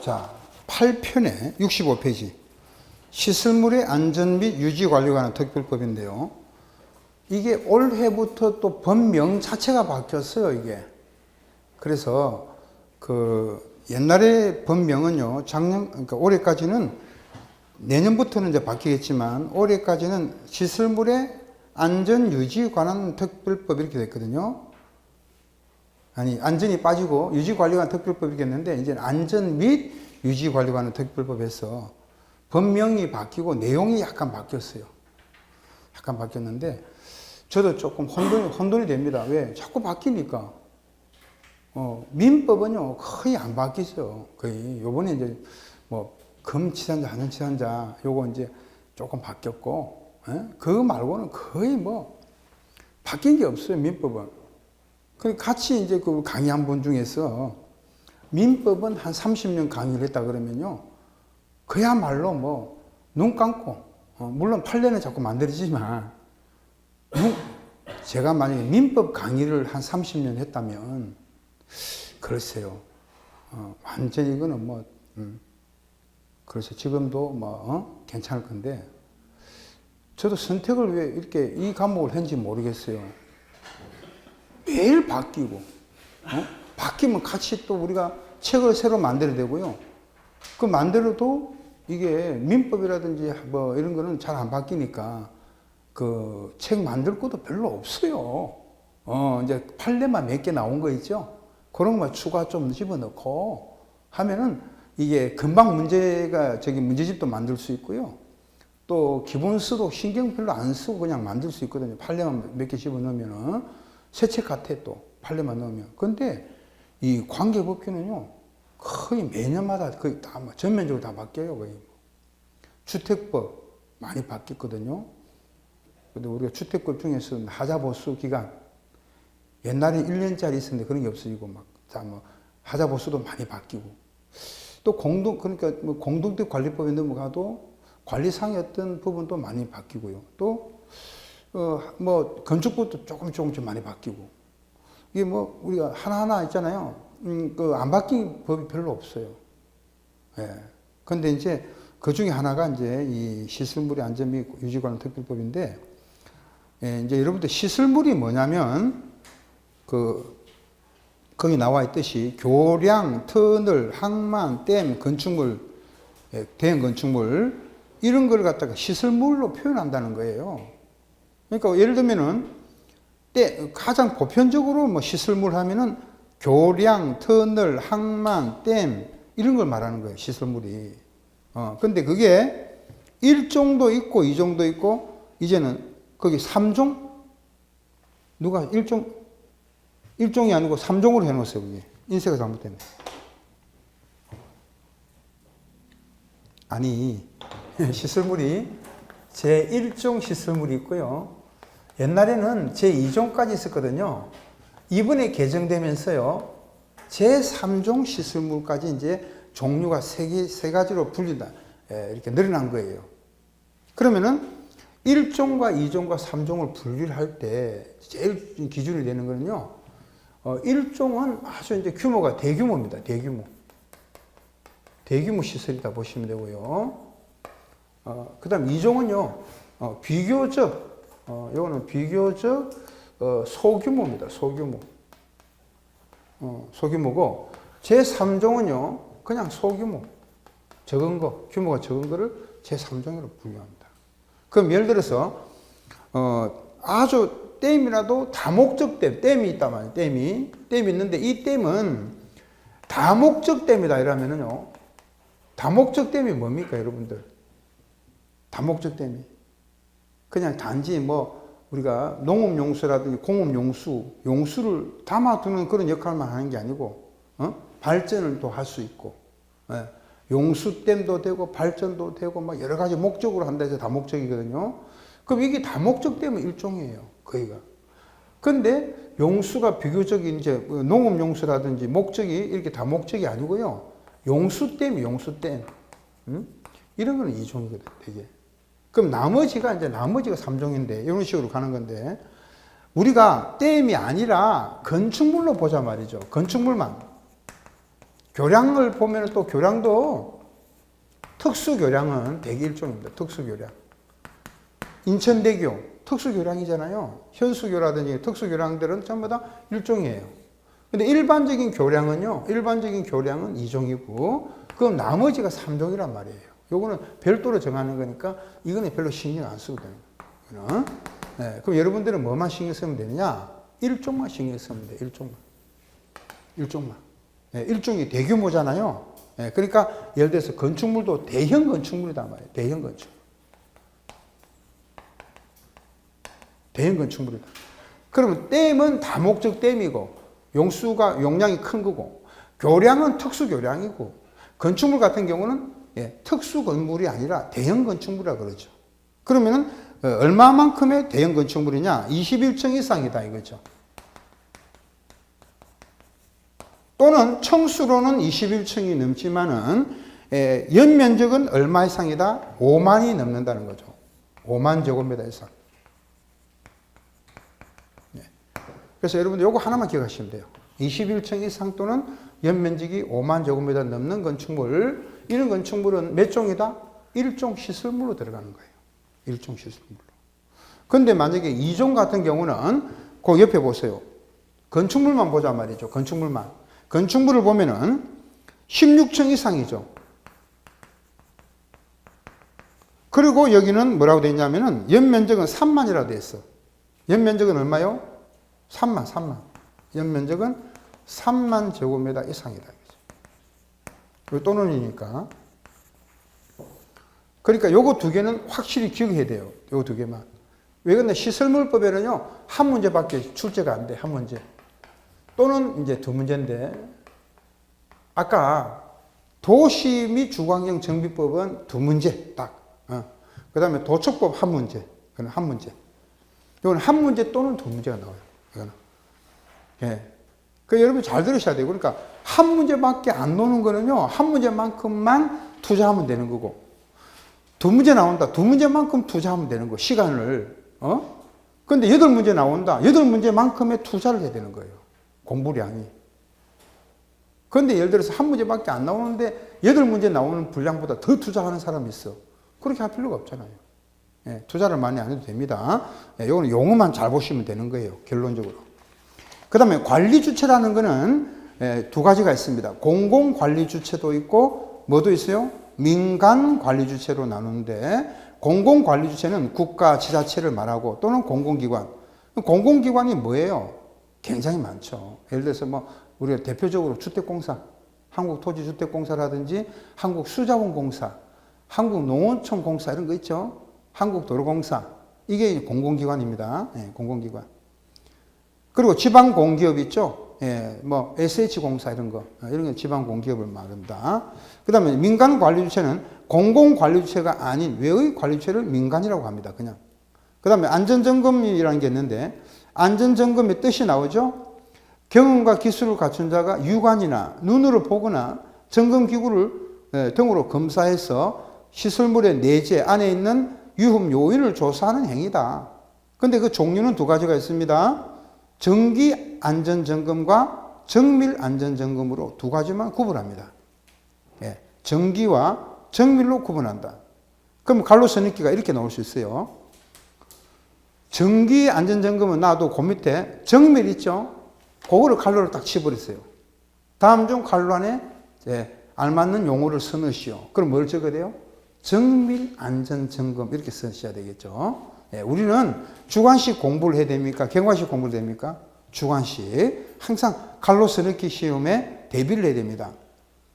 자, 8편에 65페이지. 시설물의 안전 및 유지 관리에 관한 특별법인데요. 이게 올해부터 또 법명 자체가 바뀌었어요, 이게. 그래서 옛날에 법명은요, 그러니까 올해까지는, 내년부터는 이제 바뀌겠지만, 올해까지는 시설물의 안전 유지에 관한 특별법 이렇게 됐거든요. 아니, 안전이 빠지고 유지 관리에 관한 특별법이겠는데, 이제 안전 및 유지 관리에 관한 특별법에서 법명이 바뀌고 내용이 약간 바뀌었어요. 약간 바뀌었는데, 저도 조금 혼돈이 됩니다. 왜? 자꾸 바뀌니까. 민법은요, 거의 안 바뀌죠. 거의. 요번에 이제, 금치산자, 한연치산자, 요거 이제 조금 바뀌었고, 그거 말고는 거의 바뀐 게 없어요, 민법은. 같이 이제 그 강의한 분 중에서, 민법은 한 30년 강의를 했다 그러면요, 그야말로 눈 감고, 물론 판례는 자꾸 만들어지지만, 제가 만약에 민법 강의를 한 30년 했다면, 글쎄요, 완전히 이거는 그래서 지금도 괜찮을 건데, 저도 선택을 왜 이렇게 이 과목을 했는지 모르겠어요. 매일 바뀌고, 바뀌면 같이 또 우리가 책을 새로 만들어야 되고요. 그 만들어도 이게 민법이라든지 이런 거는 잘 안 바뀌니까 그 책 만들 것도 별로 없어요. 이제 판례만 몇 개 나온 거 있죠? 그런 것만 추가 좀 집어넣고 하면은 이게 금방 문제집도 만들 수 있고요. 또 기본서도 신경 별로 안 쓰고 그냥 만들 수 있거든요. 판례만 몇 개 집어넣으면은 새 책 같아, 또 판례만 넣으면. 근데 이 관계법규는요, 거의 매년마다 거의 다 전면적으로 다 바뀌어요. 거의. 주택법 많이 바뀌었거든요. 근데 우리가 주택법 중에서 하자보수 기간, 옛날에 1년짜리 있었는데 그런 게 없어지고 하자보수도 많이 바뀌고, 또 그러니까 공동택 관리법에 넘어가도 관리상의 어떤 부분도 많이 바뀌고요. 또 건축법도 조금씩 많이 바뀌고, 이게 우리가 하나하나 있잖아요. 안 바뀐 법이 별로 없어요. 예. 근데 이제 그 중에 하나가 이제 이 시설물의 안전 및 유지 관련 특별법인데, 예, 이제 여러분들 시설물이 뭐냐면, 거기 나와 있듯이 교량, 터널, 항만, 댐, 건축물, 대형 건축물, 이런 걸 갖다가 시설물로 표현한다는 거예요. 그러니까 예를 들면은, 가장 보편적으로 시설물 하면은 교량, 터널, 항만, 댐, 이런 걸 말하는 거예요, 시설물이. 근데 그게 1종도 있고 2종도 있고, 이제는 거기 3종? 누가 1종이 아니고 3종으로 해놓으세요, 그게. 인쇄가 잘못됐네. 아니, 시설물이 제1종 시설물이 있고요. 옛날에는 제2종까지 있었거든요. 이번에 개정되면서요, 제3종 시설물까지 이제 종류가 세 가지로 분리다, 이렇게 늘어난 거예요. 그러면은 1종과 2종과 3종을 분리를 할 때 제일 기준이 되는 거는요, 1종은 아주 이제 규모가 대규모입니다. 대규모 시설이다 보시면 되고요. 그 다음 2종은요, 비교적, 요거는 비교적, 소규모입니다. 소규모고, 제3종은요, 그냥 소규모, 적은 거, 규모가 적은 거를 제3종으로 분류합니다. 그럼 예를 들어서, 아주 댐이라도 다목적 댐이 있단 말이에요. 댐이 있는데, 이 댐은 다목적 댐이다 이러면은요, 다목적 댐이 뭡니까, 여러분들? 다목적 댐이. 그냥 단지 우리가 농업용수라든지 공업용수를 담아두는 그런 역할만 하는 게 아니고, 발전을 또 할 수 있고, 용수댐도 되고, 발전도 되고, 여러 가지 목적으로 한다 해서 다목적이거든요. 그럼 이게 다목적 댐은 일종이에요, 거기가. 근데 용수가 비교적 이제 농업용수라든지 목적이 이렇게 다목적이 아니고요. 용수댐. 이런 거는 2종이거든요, 되게. 그럼 나머지가 3종인데, 이런 식으로 가는 건데, 우리가 댐이 아니라 건축물로 보자 말이죠. 건축물만. 교량을 보면 또 교량도 특수교량은 대개 일종입니다. 특수교량. 인천대교 특수교량이잖아요. 현수교라든지 특수교량들은 전부 다 일종이에요. 근데 일반적인 교량은요, 일반적인 교량은 2종이고, 그럼 나머지가 3종이란 말이에요. 요거는 별도로 정하는 거니까, 이거는 별로 신경 안 쓰고 되는 거예요. 네, 그럼 여러분들은 뭐만 신경 쓰면 되느냐? 1종만 신경 쓰면 돼요. 1종만. 네, 일종이 대규모잖아요. 네, 그러니까 예를 들어서 건축물도 대형 건축물이단 말이에요. 대형 건축. 대형 건축물이다. 그러면 댐은 다목적 댐이고, 용량이 큰 거고, 교량은 특수 교량이고, 건축물 같은 경우는 특수 건물이 아니라 대형 건축물이라 그러죠. 그러면은 얼마만큼의 대형 건축물이냐? 21층 이상이다 이거죠. 또는 청수로는 21층이 넘지만은 연면적은 얼마 이상이다? 5만이 넘는다는 거죠. 5만 제곱미터 이상. 그래서 여러분들 요거 하나만 기억하시면 돼요. 21층 이상 또는 연면적이 5만 제곱미터 넘는 건축물, 이런 건축물은 몇 종이다? 1종 시설물로 들어가는 거예요. 1종 시설물로. 근데 만약에 2종 같은 경우는 그 옆에 보세요. 건축물만 보자 말이죠. 건축물만. 건축물을 보면은 16층 이상이죠. 그리고 여기는 뭐라고 되어 있냐면은 연면적은 3만이라고 되어 있어. 연면적은 얼마요? 3만. 연면적은 3만 제곱미터 이상이다. 또는이니까. 그러니까 요거 두 개는 확실히 기억해야 돼요. 요거 두 개만. 왜 그런데 시설물법에는요, 한 문제밖에 출제가 안 돼. 한 문제. 또는 이제 두 문제인데, 아까 도시 및 주거환경 정비법은 두 문제 딱. 그 다음에 도축법 한 문제. 그건 한 문제. 이건 한 문제 또는 두 문제가 나와요. 이거는. 예. 그 여러분 잘 들으셔야 돼요. 그러니까 한 문제밖에 안 노는 거는요, 한 문제만큼만 투자하면 되는 거고, 두 문제 나온다. 두 문제만큼 투자하면 되는 거. 시간을. 근데 8문제 나온다. 8문제만큼의 투자를 해야 되는 거예요. 공부량이. 그런데 예를 들어서 한 문제밖에 안 나오는데 8문제 나오는 분량보다 더 투자하는 사람이 있어. 그렇게 할 필요가 없잖아요. 예, 투자를 많이 안 해도 됩니다. 예, 이거는 용어만 잘 보시면 되는 거예요. 결론적으로. 그 다음에 관리 주체라는 거는 두 가지가 있습니다. 공공 관리 주체도 있고, 뭐도 있어요? 민간 관리 주체로 나누는데, 공공 관리 주체는 국가, 지자체를 말하고, 또는 공공기관. 공공기관이 뭐예요? 굉장히 많죠. 예를 들어서 뭐 우리가 대표적으로 주택공사, 한국토지주택공사라든지 한국수자원공사, 한국농어촌공사 이런 거 있죠. 한국도로공사. 이게 공공기관입니다. 예, 공공기관. 그리고 지방공기업 있죠. 예, 뭐 SH공사 이런 거, 이런 게 지방공기업을 말합니다. 그 다음에 민간관리주체는 공공관리주체가 아닌 외의 관리주체를 민간이라고 합니다. 그냥. 그 다음에 안전점검이라는 게 있는데, 안전점검의 뜻이 나오죠. 경험과 기술을 갖춘 자가 유관이나 눈으로 보거나 점검기구를 등으로 검사해서 시설물의 내재 안에 있는 유흠 요인을 조사하는 행위다. 근데 그 종류는 두 가지가 있습니다. 정기 안전점검과 정밀 안전점검으로 두 가지만 구분합니다. 예, 정기와 정밀로 구분한다. 그럼 갈로 선입기가 이렇게 나올 수 있어요. 정기 안전점검은 놔도 그 밑에 정밀 있죠? 그거를 갈로를 딱 치버렸어요. 다음 중 갈로 안에 알맞는 용어를 써넣으시오. 그럼 뭘 적어야 돼요? 정밀 안전점검 이렇게 쓰셔야 되겠죠. 예, 우리는 주관식 공부를 해야 됩니까? 객관식 공부를 해야 됩니까? 주관식. 항상 갈로 써넣기 시험에 대비를 해야 됩니다.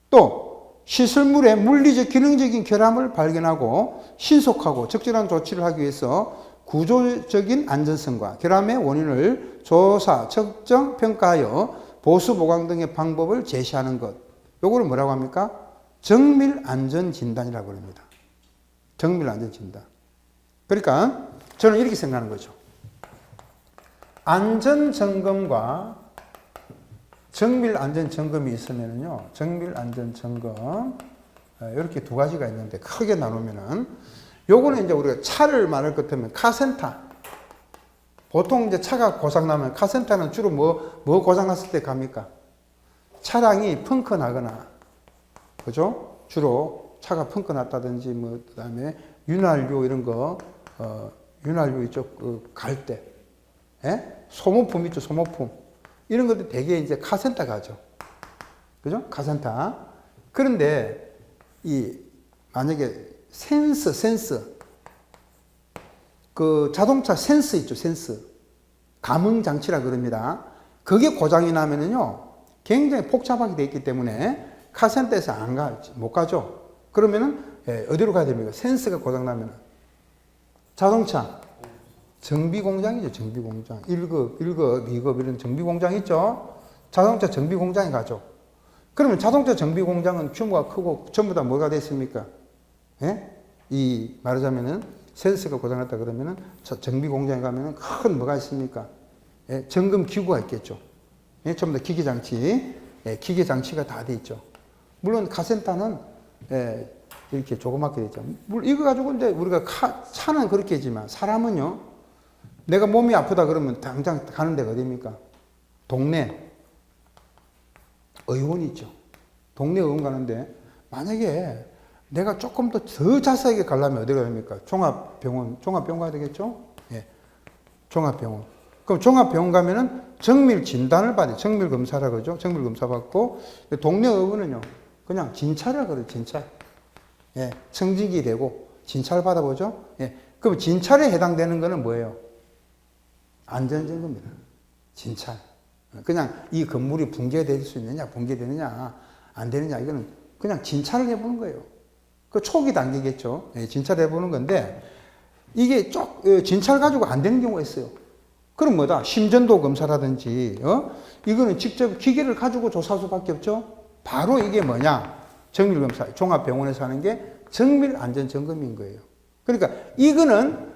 또 시설물의 물리적 기능적인 결함을 발견하고 신속하고 적절한 조치를 하기 위해서 구조적인 안전성과 결함의 원인을 조사, 측정, 평가하여 보수 보강 등의 방법을 제시하는 것. 요거를 뭐라고 합니까? 정밀 안전 진단이라고 합니다. 정밀 안전 진단. 그러니까 저는 이렇게 생각하는 거죠. 안전 점검과 정밀 안전 점검이 있으면요. 정밀 안전 점검 이렇게 두 가지가 있는데 크게 나누면은 요거는 이제 우리가 차를 말할 것 같으면 카센터. 보통 이제 차가 고장나면 카센터는 주로 뭐 고장났을 때 갑니까? 차량이 펑크 나거나, 그죠? 주로 차가 펑크 났다든지, 뭐, 그 다음에 윤활유 이런 거, 윤활유 이쪽 갈 때, 예? 소모품 있죠, 소모품. 이런 것들 되게 이제 카센터 가죠. 그죠? 카센터. 그런데, 만약에 센스. 그 자동차 센스 있죠, 센스. 감응 장치라 그럽니다. 그게 고장이 나면은요, 굉장히 복잡하게 되어 있기 때문에 카센터에서 못 가죠. 그러면은, 어디로 가야 됩니까? 센스가 고장나면은. 자동차. 정비공장이죠, 정비공장. 1급, 2급 이런 정비공장 있죠? 자동차 정비공장에 가죠. 그러면 자동차 정비공장은 규모가 크고 전부 다 뭐가 됐습니까? 예? 말하자면은 센서가 고장났다 그러면은 정비공장에 가면은 큰 뭐가 있습니까? 예? 점검 기구가 있겠죠. 예? 전부 다 기계장치. 예? 기계장치가 다 돼 있죠. 물론 카센터는 예, 이렇게 조그맣게 돼 있죠. 물론 이거 가지고 이제 우리가 차는 그렇게 하지만 사람은요, 내가 몸이 아프다 그러면 당장 가는 데가 어디입니까? 동네 의원 있죠. 동네 의원 가는데 만약에 내가 조금 더 자세하게 가려면 어디가 됩니까? 종합병원 가야 되겠죠? 예. 종합병원. 그럼 종합병원 가면은 정밀 진단을 받아요. 정밀 검사라 그러죠. 정밀 검사 받고, 동네 의원은요, 그냥 진찰을 그래요, 진찰. 예. 청진기 대고 진찰 받아보죠. 예. 그럼 진찰에 해당되는 거는 뭐예요? 안전점검입니다. 진찰. 그냥 이 건물이 붕괴될 수 있느냐, 붕괴되느냐, 안 되느냐, 이거는 그냥 진찰을 해보는 거예요. 그 초기 단계겠죠. 예, 진찰해보는 건데, 이게 진찰 가지고 안 되는 경우가 있어요. 그럼 뭐다? 심전도 검사라든지, 이거는 직접 기계를 가지고 조사할 수밖에 없죠. 바로 이게 뭐냐? 정밀검사, 종합병원에서 하는 게 정밀안전점검인 거예요. 그러니까 이거는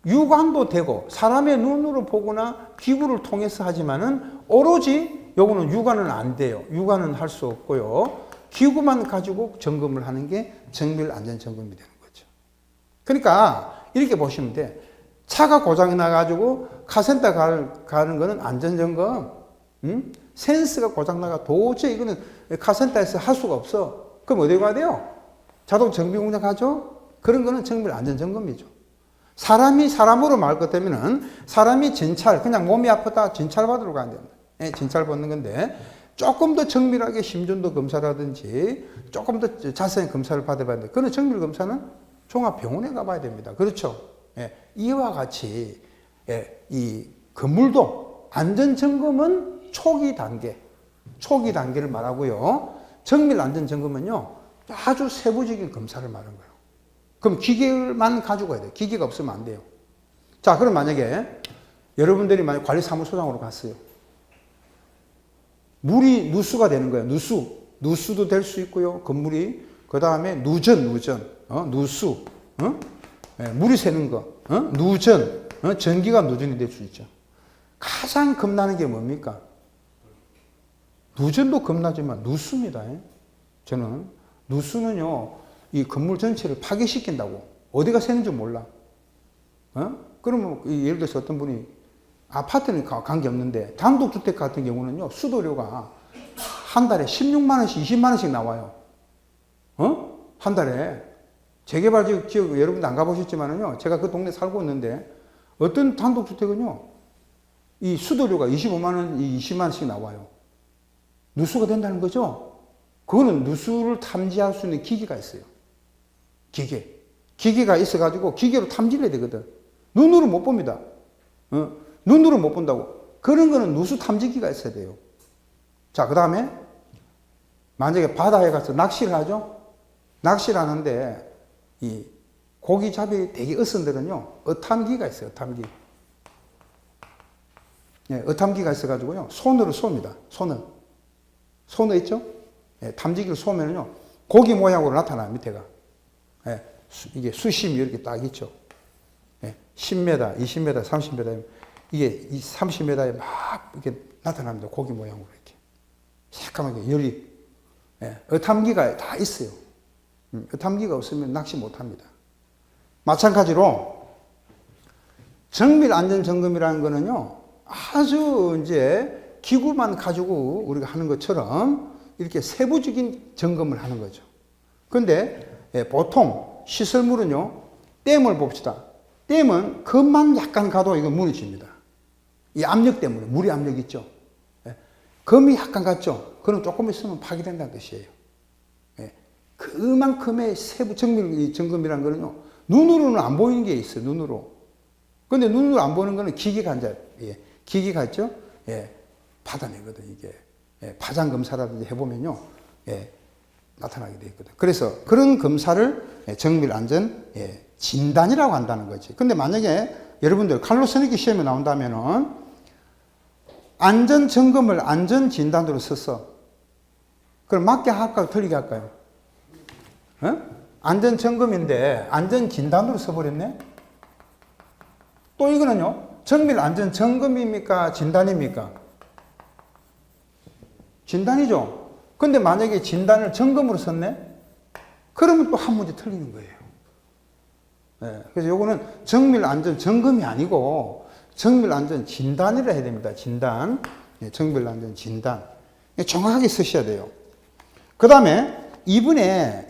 육안도 되고 사람의 눈으로 보거나 기구를 통해서 하지만은 오로지 요거는 육안은 안 돼요. 육안은 할 수 없고요. 기구만 가지고 점검을 하는 게 정밀 안전 점검이 되는 거죠. 그러니까 이렇게 보시면 돼. 차가 고장이 나가지고 카센터 가는 거는 안전 점검. 센스가 고장 나가 도저히 이거는 카센터에서 할 수가 없어. 그럼 어디 가야 돼요? 자동 정비 공장 가죠? 그런 거는 정밀 안전 점검이죠. 사람이 사람으로 말 것 때문에는 사람이 진찰, 그냥 몸이 아프다 진찰 받으러 가야 됩니다. 예, 진찰 받는 건데, 조금 더 정밀하게 심전도 검사라든지 조금 더 자세한 검사를 받아봐야 돼요. 그런 정밀 검사는 종합병원에 가봐야 됩니다. 그렇죠? 예, 이와 같이 이 건물도 안전점검은 초기 단계를 말하고요. 정밀 안전점검은요, 아주 세부적인 검사를 말하는 거예요. 그럼 기계만 가지고 가야 돼요. 기계가 없으면 안 돼요. 자, 그럼 만약에 여러분들이 만약 관리사무소장으로 갔어요. 물이 누수가 되는 거예요. 누수도 될 수 있고요. 건물이. 그 다음에 누전. 누수. 물이 새는 거. 누전. 전기가 누전이 될 수 있죠. 가장 겁나는 게 뭡니까? 누전도 겁나지만 누수입니다. 저는. 누수는요, 이 건물 전체를 파괴시킨다고. 어디가 새는지 몰라. 그러면 예를 들어서 어떤 분이 아파트는 관계없는데 단독주택 같은 경우는요, 수도료가 한 달에 16만원씩 20만원씩 나와요. 한 달에. 재개발 지역 여러분도 안 가보셨지만은요, 제가 그 동네 살고 있는데 어떤 단독주택은요, 이 수도료가 25만원, 20만원씩 나와요. 누수가 된다는 거죠. 그거는 누수를 탐지할 수 있는 기계가 있어요. 기계가 있어가지고 기계로 탐지를 해야 되거든. 눈으로 못 봅니다. 눈으로 못 본다고. 그런 거는 누수 탐지기가 있어야 돼요. 자, 그 다음에 만약에 바다에 가서 낚시를 하죠. 낚시를 하는데 이 고기잡이 되게 어선들은요, 어탐기가 있어요. 어탐기. 예, 어탐기가 있어가지고요, 손으로 쏩니다. 손을 있죠? 예, 탐지기를 쏘면은요, 고기 모양으로 나타나요, 밑에가. 예, 이게 수심이 이렇게 딱 있죠. 예, 10m, 20m, 30m. 이게 30m에 막 이렇게 나타납니다. 고기 모양으로 이렇게. 새까맣게 열이. 예, 어탐기가 다 있어요. 어탐기가 없으면 낚시 못 합니다. 마찬가지로 정밀 안전 점검이라는 거는요, 아주 이제 기구만 가지고 우리가 하는 것처럼 이렇게 세부적인 점검을 하는 거죠. 그런데 보통 시설물은요, 댐을 봅시다. 댐은 급만 약간 가도 이거 무너집니다. 이 압력 때문에, 물의 압력 있죠. 금이 약간 갔죠. 그럼 조금 있으면 파괴된다는 뜻이에요. 그만큼의 세부 정밀 점검이라는 거는요, 눈으로는 안 보이는 게 있어요, 눈으로. 근데 눈으로 안 보이는 거는 기계가 이제, 기계가 있죠? 받아내거든, 이게. 파장 검사라든지 해보면요, 나타나게 돼 있거든. 그래서 그런 검사를 정밀 안전 진단이라고 한다는 거지. 근데 만약에 여러분들 칼로스니키 시험에 나온다면은 안전 점검을 안전 진단으로 썼어. 그럼 맞게 할까요? 틀리게 할까요? 안전 점검인데 안전 진단으로 써버렸네? 또 이거는요, 정밀 안전 점검입니까? 진단입니까? 진단이죠. 근데 만약에 진단을 점검으로 썼네? 그러면 또 한 문제 틀리는 거예요. 그래서 요거는 정밀 안전 점검이 아니고 정밀 안전 진단이라 해야 됩니다. 진단. 정밀 안전 진단. 정확하게 쓰셔야 돼요. 그 다음에 이번에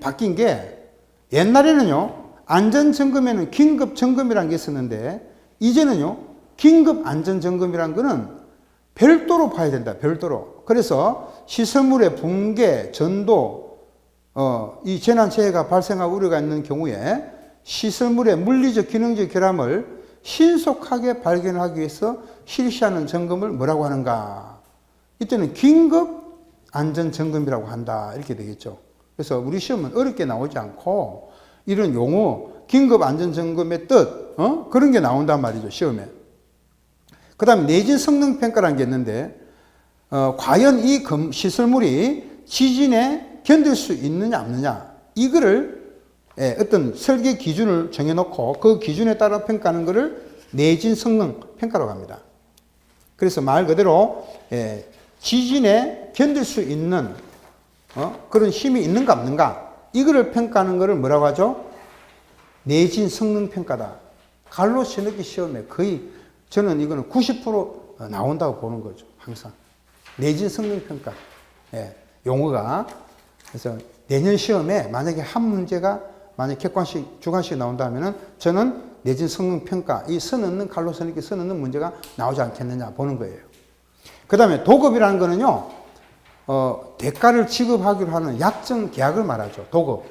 바뀐 게, 옛날에는요, 안전 점검에는 긴급 점검이라는 게 있었는데, 이제는요, 긴급 안전 점검이라는 거는 별도로 봐야 된다. 별도로. 그래서 시설물의 붕괴, 전도, 이 재난재해가 발생할 우려가 있는 경우에 시설물의 물리적, 기능적 결함을 신속하게 발견하기 위해서 실시하는 점검을 뭐라고 하는가? 이때는 긴급 안전 점검이라고 한다. 이렇게 되겠죠. 그래서 우리 시험은 어렵게 나오지 않고 이런 용어, 긴급 안전 점검의 뜻, 그런 게 나온단 말이죠, 시험에. 그 다음에 내진 성능 평가라는 게 있는데, 과연 이 시설물이 지진에 견딜 수 있느냐 없느냐, 이거를 어떤 설계 기준을 정해놓고 그 기준에 따라 평가하는 것을 내진 성능 평가라고 합니다. 그래서 말 그대로 지진에 견딜 수 있는 그런 힘이 있는가 없는가, 이거를 평가하는 것을 뭐라고 하죠? 내진 성능 평가다. 갈로 시너기 시험에 거의 저는 이거는 90% 나온다고 보는 거죠. 항상 내진 성능 평가 용어가. 그래서 내년 시험에 만약에 한 문제가 만약 객관식, 주관식 나온다면은 저는 내진 성능 평가, 이 선 넘는 갈로 선있게 선 넘는 문제가 나오지 않겠느냐 보는 거예요. 그 다음에 도급이라는 거는요, 대가를 지급하기로 하는 약정 계약을 말하죠. 도급.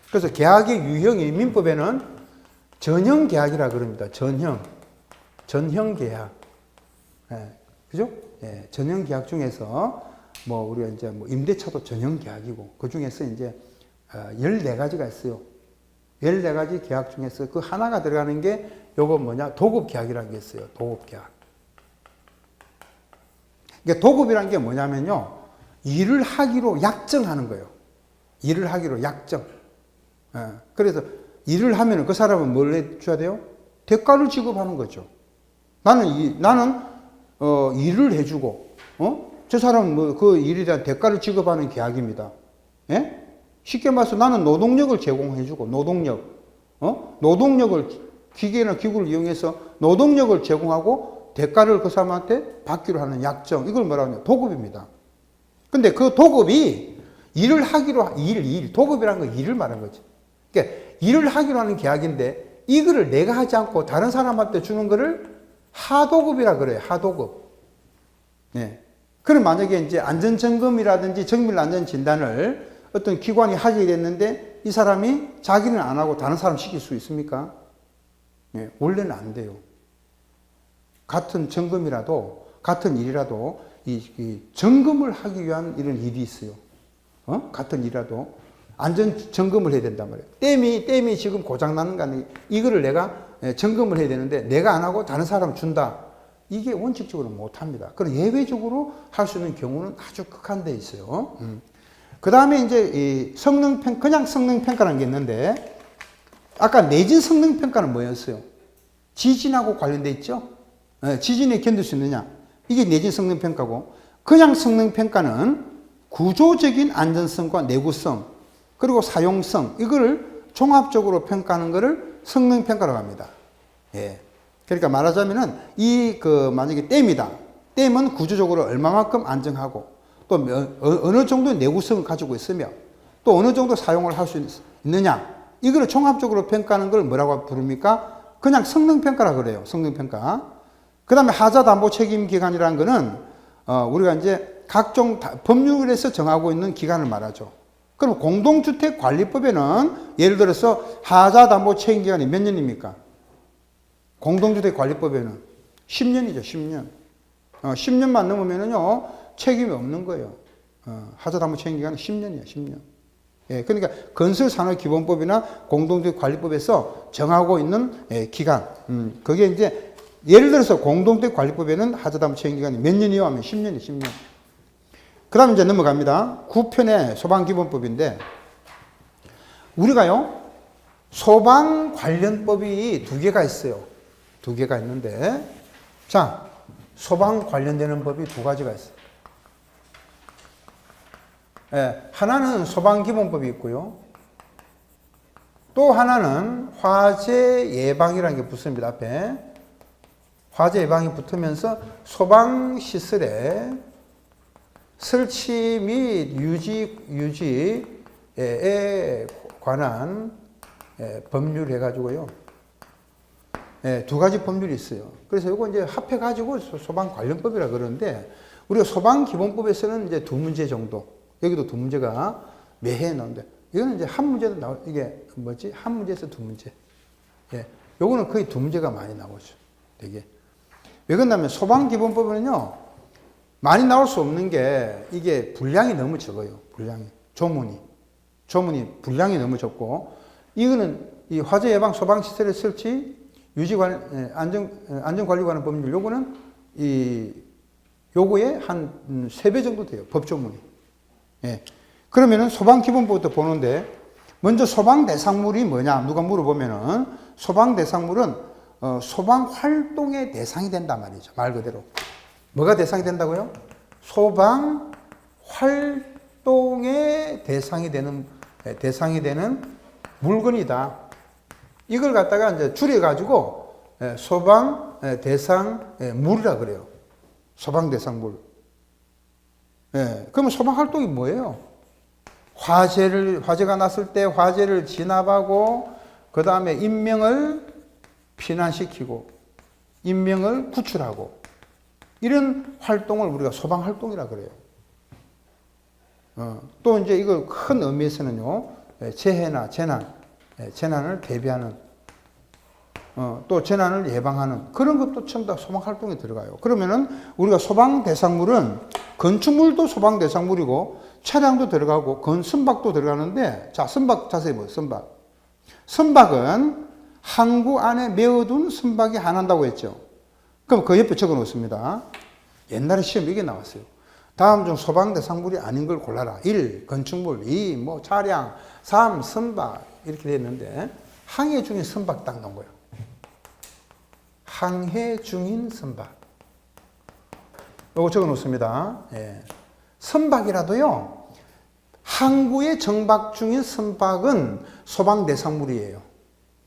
그래서 계약의 유형이 민법에는 전형 계약이라 그럽니다. 전형 계약. 그죠? 전형 계약 중에서 뭐 우리가 이제 뭐 임대차도 전형 계약이고, 그 중에서 이제 14가지가 있어요. 14가지 계약 중에서 그 하나가 들어가는 게 요거 뭐냐? 도급 계약이라는 게 있어요. 도급 계약. 그러니까 도급이라는 게 뭐냐면요, 일을 하기로 약정하는 거예요. 일을 하기로 약정. 그래서 일을 하면 그 사람은 뭘 해줘야 돼요? 대가를 지급하는 거죠. 나는 일을 해주고, 저 사람은 뭐 그 일에 대한 대가를 지급하는 계약입니다. 예? 쉽게 말해서 나는 노동력을 제공해주고, 노동력을, 기계나 기구를 이용해서 노동력을 제공하고 대가를 그 사람한테 받기로 하는 약정, 이걸 뭐라고 하냐? 도급입니다. 근데 그 도급이 일을 하기로, 도급이라는 건 일을 말하는 거지. 그러니까 일을 하기로 하는 계약인데, 이거를 내가 하지 않고 다른 사람한테 주는 거를 하도급이라 그래요. 하도급. 네. 그럼 만약에 이제 안전점검이라든지 정밀안전진단을 어떤 기관이 하게 됐는데 이 사람이 자기는 안 하고 다른 사람 시킬 수 있습니까? 네. 원래는 안 돼요. 같은 점검이라도, 같은 일이라도 이 점검을 하기 위한 이런 일이 있어요. 같은 일이라도 안전 점검을 해야 된단 말이에요. 댐이 지금 고장나는 거 아니에요. 이거를 내가 점검을 해야 되는데 내가 안 하고 다른 사람 준다. 이게 원칙적으로 못 합니다. 그럼 예외적으로 할 수 있는 경우는 아주 극한 데 있어요. 그 다음에 이제 이 그냥 성능평가라는 게 있는데, 아까 내진 성능평가는 뭐였어요? 지진하고 관련돼 있죠? 지진에 견딜 수 있느냐? 이게 내진 성능평가고, 그냥 성능평가는 구조적인 안전성과 내구성, 그리고 사용성, 이거를 종합적으로 평가하는 것을 성능평가라고 합니다. 예. 그러니까 말하자면은 만약에 댐이다. 댐은 구조적으로 얼마만큼 안정하고 또 어느 정도의 내구성을 가지고 있으며 또 어느 정도 사용을 할 수 있느냐 이걸 종합적으로 평가하는 걸 뭐라고 부릅니까? 그냥 성능평가라 그래요. 성능평가. 그 다음에 하자담보책임기간이라는 거는 우리가 이제 각종 법률에서 정하고 있는 기간을 말하죠. 그럼 공동주택관리법에는 예를 들어서 하자담보책임기간이 몇 년입니까? 공동주택관리법에는 10년이죠. 10년. 10년만 넘으면은요 책임이 없는 거예요. 하자담보책임기간은 10년이에요. 10년. 예, 그러니까 건설산업기본법이나 공동주택관리법에서 정하고 있는 기간. 그게 이제 예를 들어서 공동주택관리법에는 하자담보책임기간이 몇 년이요? 하면 10년이에요. 10년. 그 다음 이제 넘어갑니다. 9편의 소방기본법인데 우리가요 소방 관련법이 두 개가 있어요. 두 개가 있는데 자 소방 관련되는 법이 두 가지가 있어요. 예, 하나는 소방기본법이 있고요. 또 하나는 화재 예방이라는 게 붙습니다. 앞에 화재 예방이 붙으면서 소방시설의 설치 및 유지에 관한 법률 해가지고요. 두 가지 법률이 있어요. 그래서 이거 이제 합해가지고 소방 관련법이라 그러는데 우리가 소방기본법에서는 이제 두 문제 정도, 여기도 두 문제가 매해 나오는데 이거는 이제 한 문제도 나올, 이게 뭐지? 한 문제에서 두 문제. 예. 요거는 거의 두 문제가 많이 나오죠. 되게. 왜 그러냐면 소방기본법은요, 많이 나올 수 없는 게 이게 분량이 너무 적어요. 분량이. 조문이 분량이 너무 적고 이거는 이 화재 예방 소방시설의 설치 유지관 안전관리관한 법률 요거는 요거에 한 3배 정도 돼요. 법조문이. 예. 그러면은 소방기본법부터 보는데 먼저 소방대상물이 뭐냐 누가 물어보면은 소방대상물은 소방활동의 대상이 된단 말이죠. 말 그대로. 뭐가 대상이 된다고요? 소방활동의 대상이 되는 물건이다. 이걸 갖다가 이제 줄여가지고 소방대상물이라 그래요. 소방대상물. 예. 그러면 소방활동이 뭐예요? 화재가 났을 때 화재를 진압하고, 그 다음에 인명을 피난시키고, 인명을 구출하고, 이런 활동을 우리가 소방활동이라 그래요. 또 이제 이거 큰 의미에서는요, 재해나 재난을 대비하는, 또 재난을 예방하는 그런 것도 전부 다 소방활동에 들어가요. 그러면은 우리가 소방대상물은 건축물도 소방대상물이고 차량도 들어가고 선박도 들어가는데, 자, 선박 자세히 보세요. 선박은 항구 안에 메어둔 선박이 하나인다고 했죠. 그럼 그 옆에 적어 놓습니다. 옛날에 시험에 이게 나왔어요. 다음 중 소방대상물이 아닌 걸 골라라. 1. 건축물, 2. 차량, 3. 선박 이렇게 되어 있는데 항해 중인 선박 딱 넣은 거예요. 항해 중인 선박. 요거 적어 놓습니다. 예. 선박이라도요, 항구에 정박 중인 선박은 소방대상물이에요.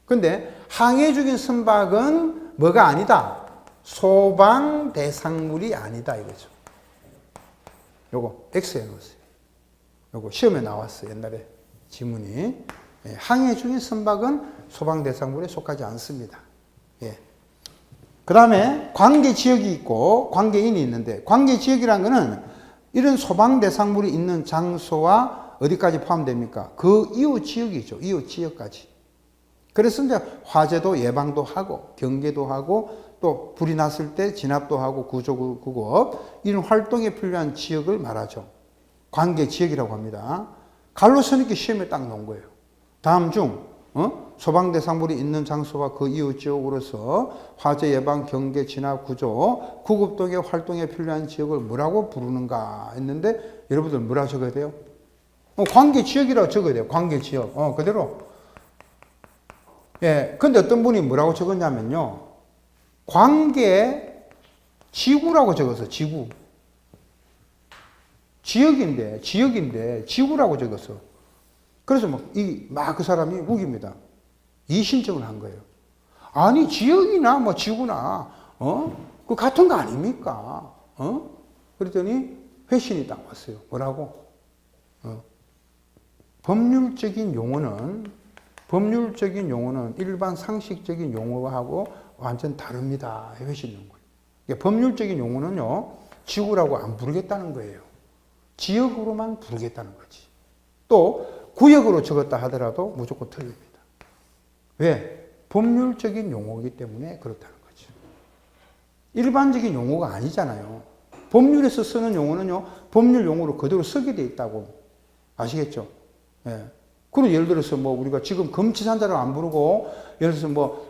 근데 항해 중인 선박은 뭐가 아니다? 소방대상물이 아니다 이거죠. 요거 X에 넣었어요. 요거 시험에 나왔어요. 옛날에 지문이. 예. 항해 중인 선박은 소방대상물에 속하지 않습니다. 예. 그 다음에 관계지역이 있고 관계인이 있는데, 관계지역이라는 거는 이런 소방대상물이 있는 장소와 어디까지 포함됩니까? 그 이웃 지역이죠. 이웃 지역까지. 그래서 이제 화재도 예방도 하고 경계도 하고 또 불이 났을 때 진압도 하고 구조구급 이런 활동에 필요한 지역을 말하죠. 관계지역이라고 합니다. 갈로 써놓기 시험에 딱 놓은 거예요. 다음 중 소방대상물이 있는 장소와 그 이웃 지역으로서 화재 예방, 경계, 진압, 구조, 구급 등의 활동에 필요한 지역을 뭐라고 부르는가 했는데, 여러분들 뭐라고 적어야 돼요? 관계 지역이라고 적어야 돼요. 관계 지역. 그대로. 예. 근데 어떤 분이 뭐라고 적었냐면요, 관계 지구라고 적었어. 지구. 지역인데 지구라고 적었어. 그래서 그 사람이 우깁니다. 이신청을 한 거예요. 아니, 지역이나 지구나, 그 같은 거 아닙니까? 그랬더니 회신이 딱 왔어요. 뭐라고? 법률적인 용어는 일반 상식적인 용어하고 완전 다릅니다. 회신 용어. 그러니까 법률적인 용어는요, 지구라고 안 부르겠다는 거예요. 지역으로만 부르겠다는 거지. 또 구역으로 적었다 하더라도 무조건 틀립니다. 왜? 법률적인 용어이기 때문에 그렇다는 거죠. 일반적인 용어가 아니잖아요. 법률에서 쓰는 용어는요, 법률 용어로 그대로 쓰게 돼 있다고. 아시겠죠? 예. 그리고 예를 들어서 우리가 지금 금치산자를 안 부르고, 예를 들어서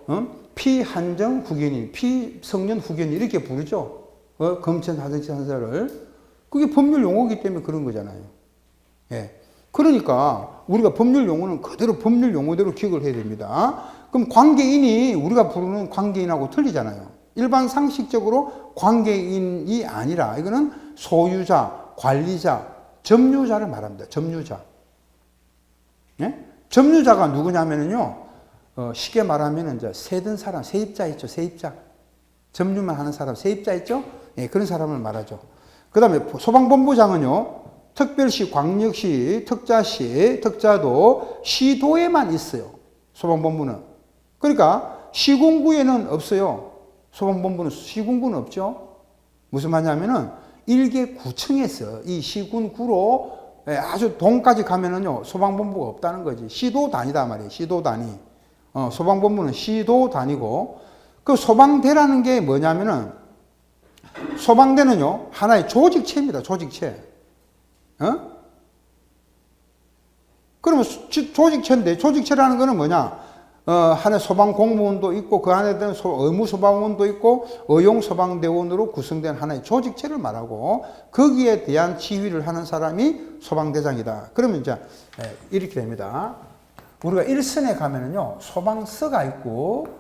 피한정 후견인, 피성년 후견인 이렇게 부르죠. 금치산자를. 그게 법률 용어이기 때문에 그런 거잖아요. 예. 그러니까 우리가 법률 용어는 그대로 법률 용어대로 기억을 해야 됩니다. 그럼 관계인이 우리가 부르는 관계인하고 틀리잖아요. 일반 상식적으로 관계인이 아니라 이거는 소유자, 관리자, 점유자를 말합니다. 점유자. 예? 점유자가 누구냐면요, 쉽게 말하면 이제 세든 사람, 세입자 있죠, 세입자. 점유만 하는 사람, 세입자 있죠? 예, 그런 사람을 말하죠. 그 다음에 소방본부장은요, 특별시, 광역시, 특자시, 특자도, 시도에만 있어요. 소방본부는. 그러니까 시군구에는 없어요. 소방본부는 시군구는 없죠. 무슨 말이냐면은 일개 구청에서 이 시군구로 아주 동까지 가면은요, 소방본부가 없다는 거지. 시도 단위다 말이에요. 시도 단위. 소방본부는 시도 단위고, 그 소방대라는 게 뭐냐면은, 소방대는요, 하나의 조직체입니다. 조직체. 그러면 조직체인데, 조직체라는 거는 뭐냐? 하나의 소방공무원도 있고, 그 안에 드는 의무소방원도 있고, 의용소방대원으로 구성된 하나의 조직체를 말하고, 거기에 대한 지휘를 하는 사람이 소방대장이다. 그러면 이제, 이렇게 됩니다. 우리가 일선에 가면은요, 소방서가 있고,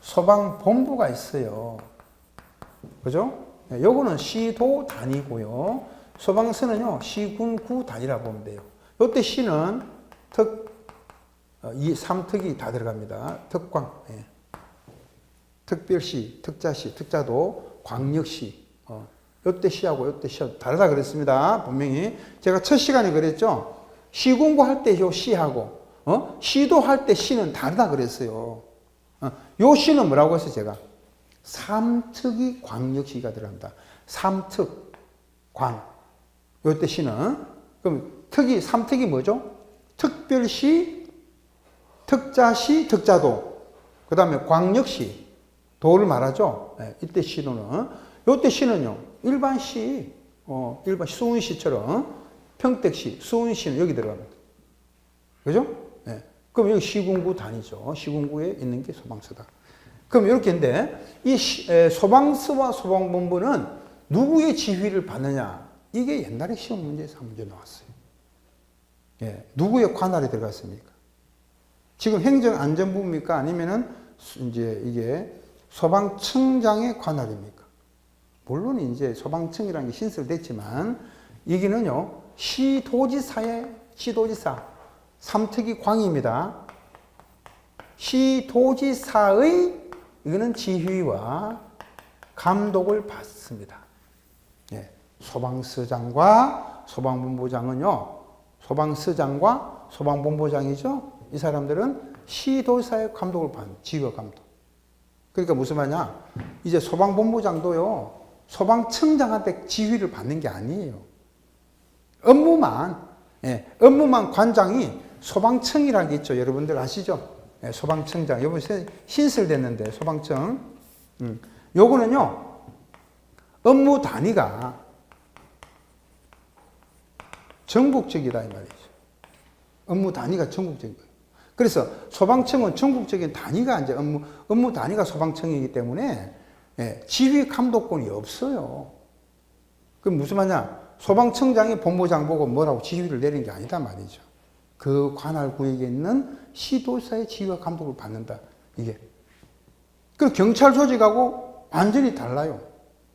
소방본부가 있어요. 그죠? 요거는 시도 단위고요. 소방서는요, 시군구 단위라고 보면 돼요. 요때 시는 이 3특이 다 들어갑니다. 특광, 예. 특별시, 특자시, 특자도, 광역시. 요때 시하고 요때 시하고 다르다 그랬습니다. 분명히. 제가 첫 시간에 그랬죠. 시군구 할 때 요 시하고, 시도 할 때 시는 다르다 그랬어요. 요 시는 뭐라고 했어요, 제가? 3특이 광역시가 들어간다. 3특, 광. 요때 시는. 그럼 3특이 뭐죠? 특별시, 특자시, 특자도. 그 다음에 광역시, 도를 말하죠. 네, 이때 시도는. 요때 시는요, 일반시, 일반 수은시처럼 평택시, 수은시는 여기 들어갑니다. 그죠? 네. 그럼 여기 시군구 단위죠. 시군구에 있는 게 소방서다. 그럼 이렇게 했는데, 이 소방서와 소방본부는 누구의 지휘를 받느냐? 이게 옛날에 시험 문제에서 한 문제 나왔어요. 예, 누구의 관할에 들어갔습니까? 지금 행정안전부입니까? 아니면은 이제 이게 소방청장의 관할입니까? 물론 이제 소방청이라는 게 신설됐지만, 여기는요, 시도지사, 3특이 광입니다. 시도지사의 이거는 지휘와 감독을 받습니다. 예, 소방서장과 소방본부장은요, 소방서장과 소방본부장이죠. 이 사람들은 시도지사의 감독을 받는 지휘와 감독. 그러니까 무슨 말이냐? 이제 소방본부장도요, 소방청장한테 지휘를 받는 게 아니에요. 업무만 관장이 소방청이라는 게 있죠. 여러분들 아시죠? 예, 소방청장. 요번에 신설됐는데, 소방청. 요거는요, 업무 단위가 전국적이다, 이 말이죠. 업무 단위가 전국적인 거예요. 그래서 소방청은 전국적인 단위가 이제 업무 단위가 소방청이기 때문에, 예, 지휘 감독권이 없어요. 그럼 무슨 말이냐? 소방청장이 본부장 보고 뭐라고 지휘를 내리는 게 아니다 말이죠. 그 관할 구역에 있는 시도지사의 지휘와 감독을 받는다. 이게. 그리고 경찰 조직하고 완전히 달라요.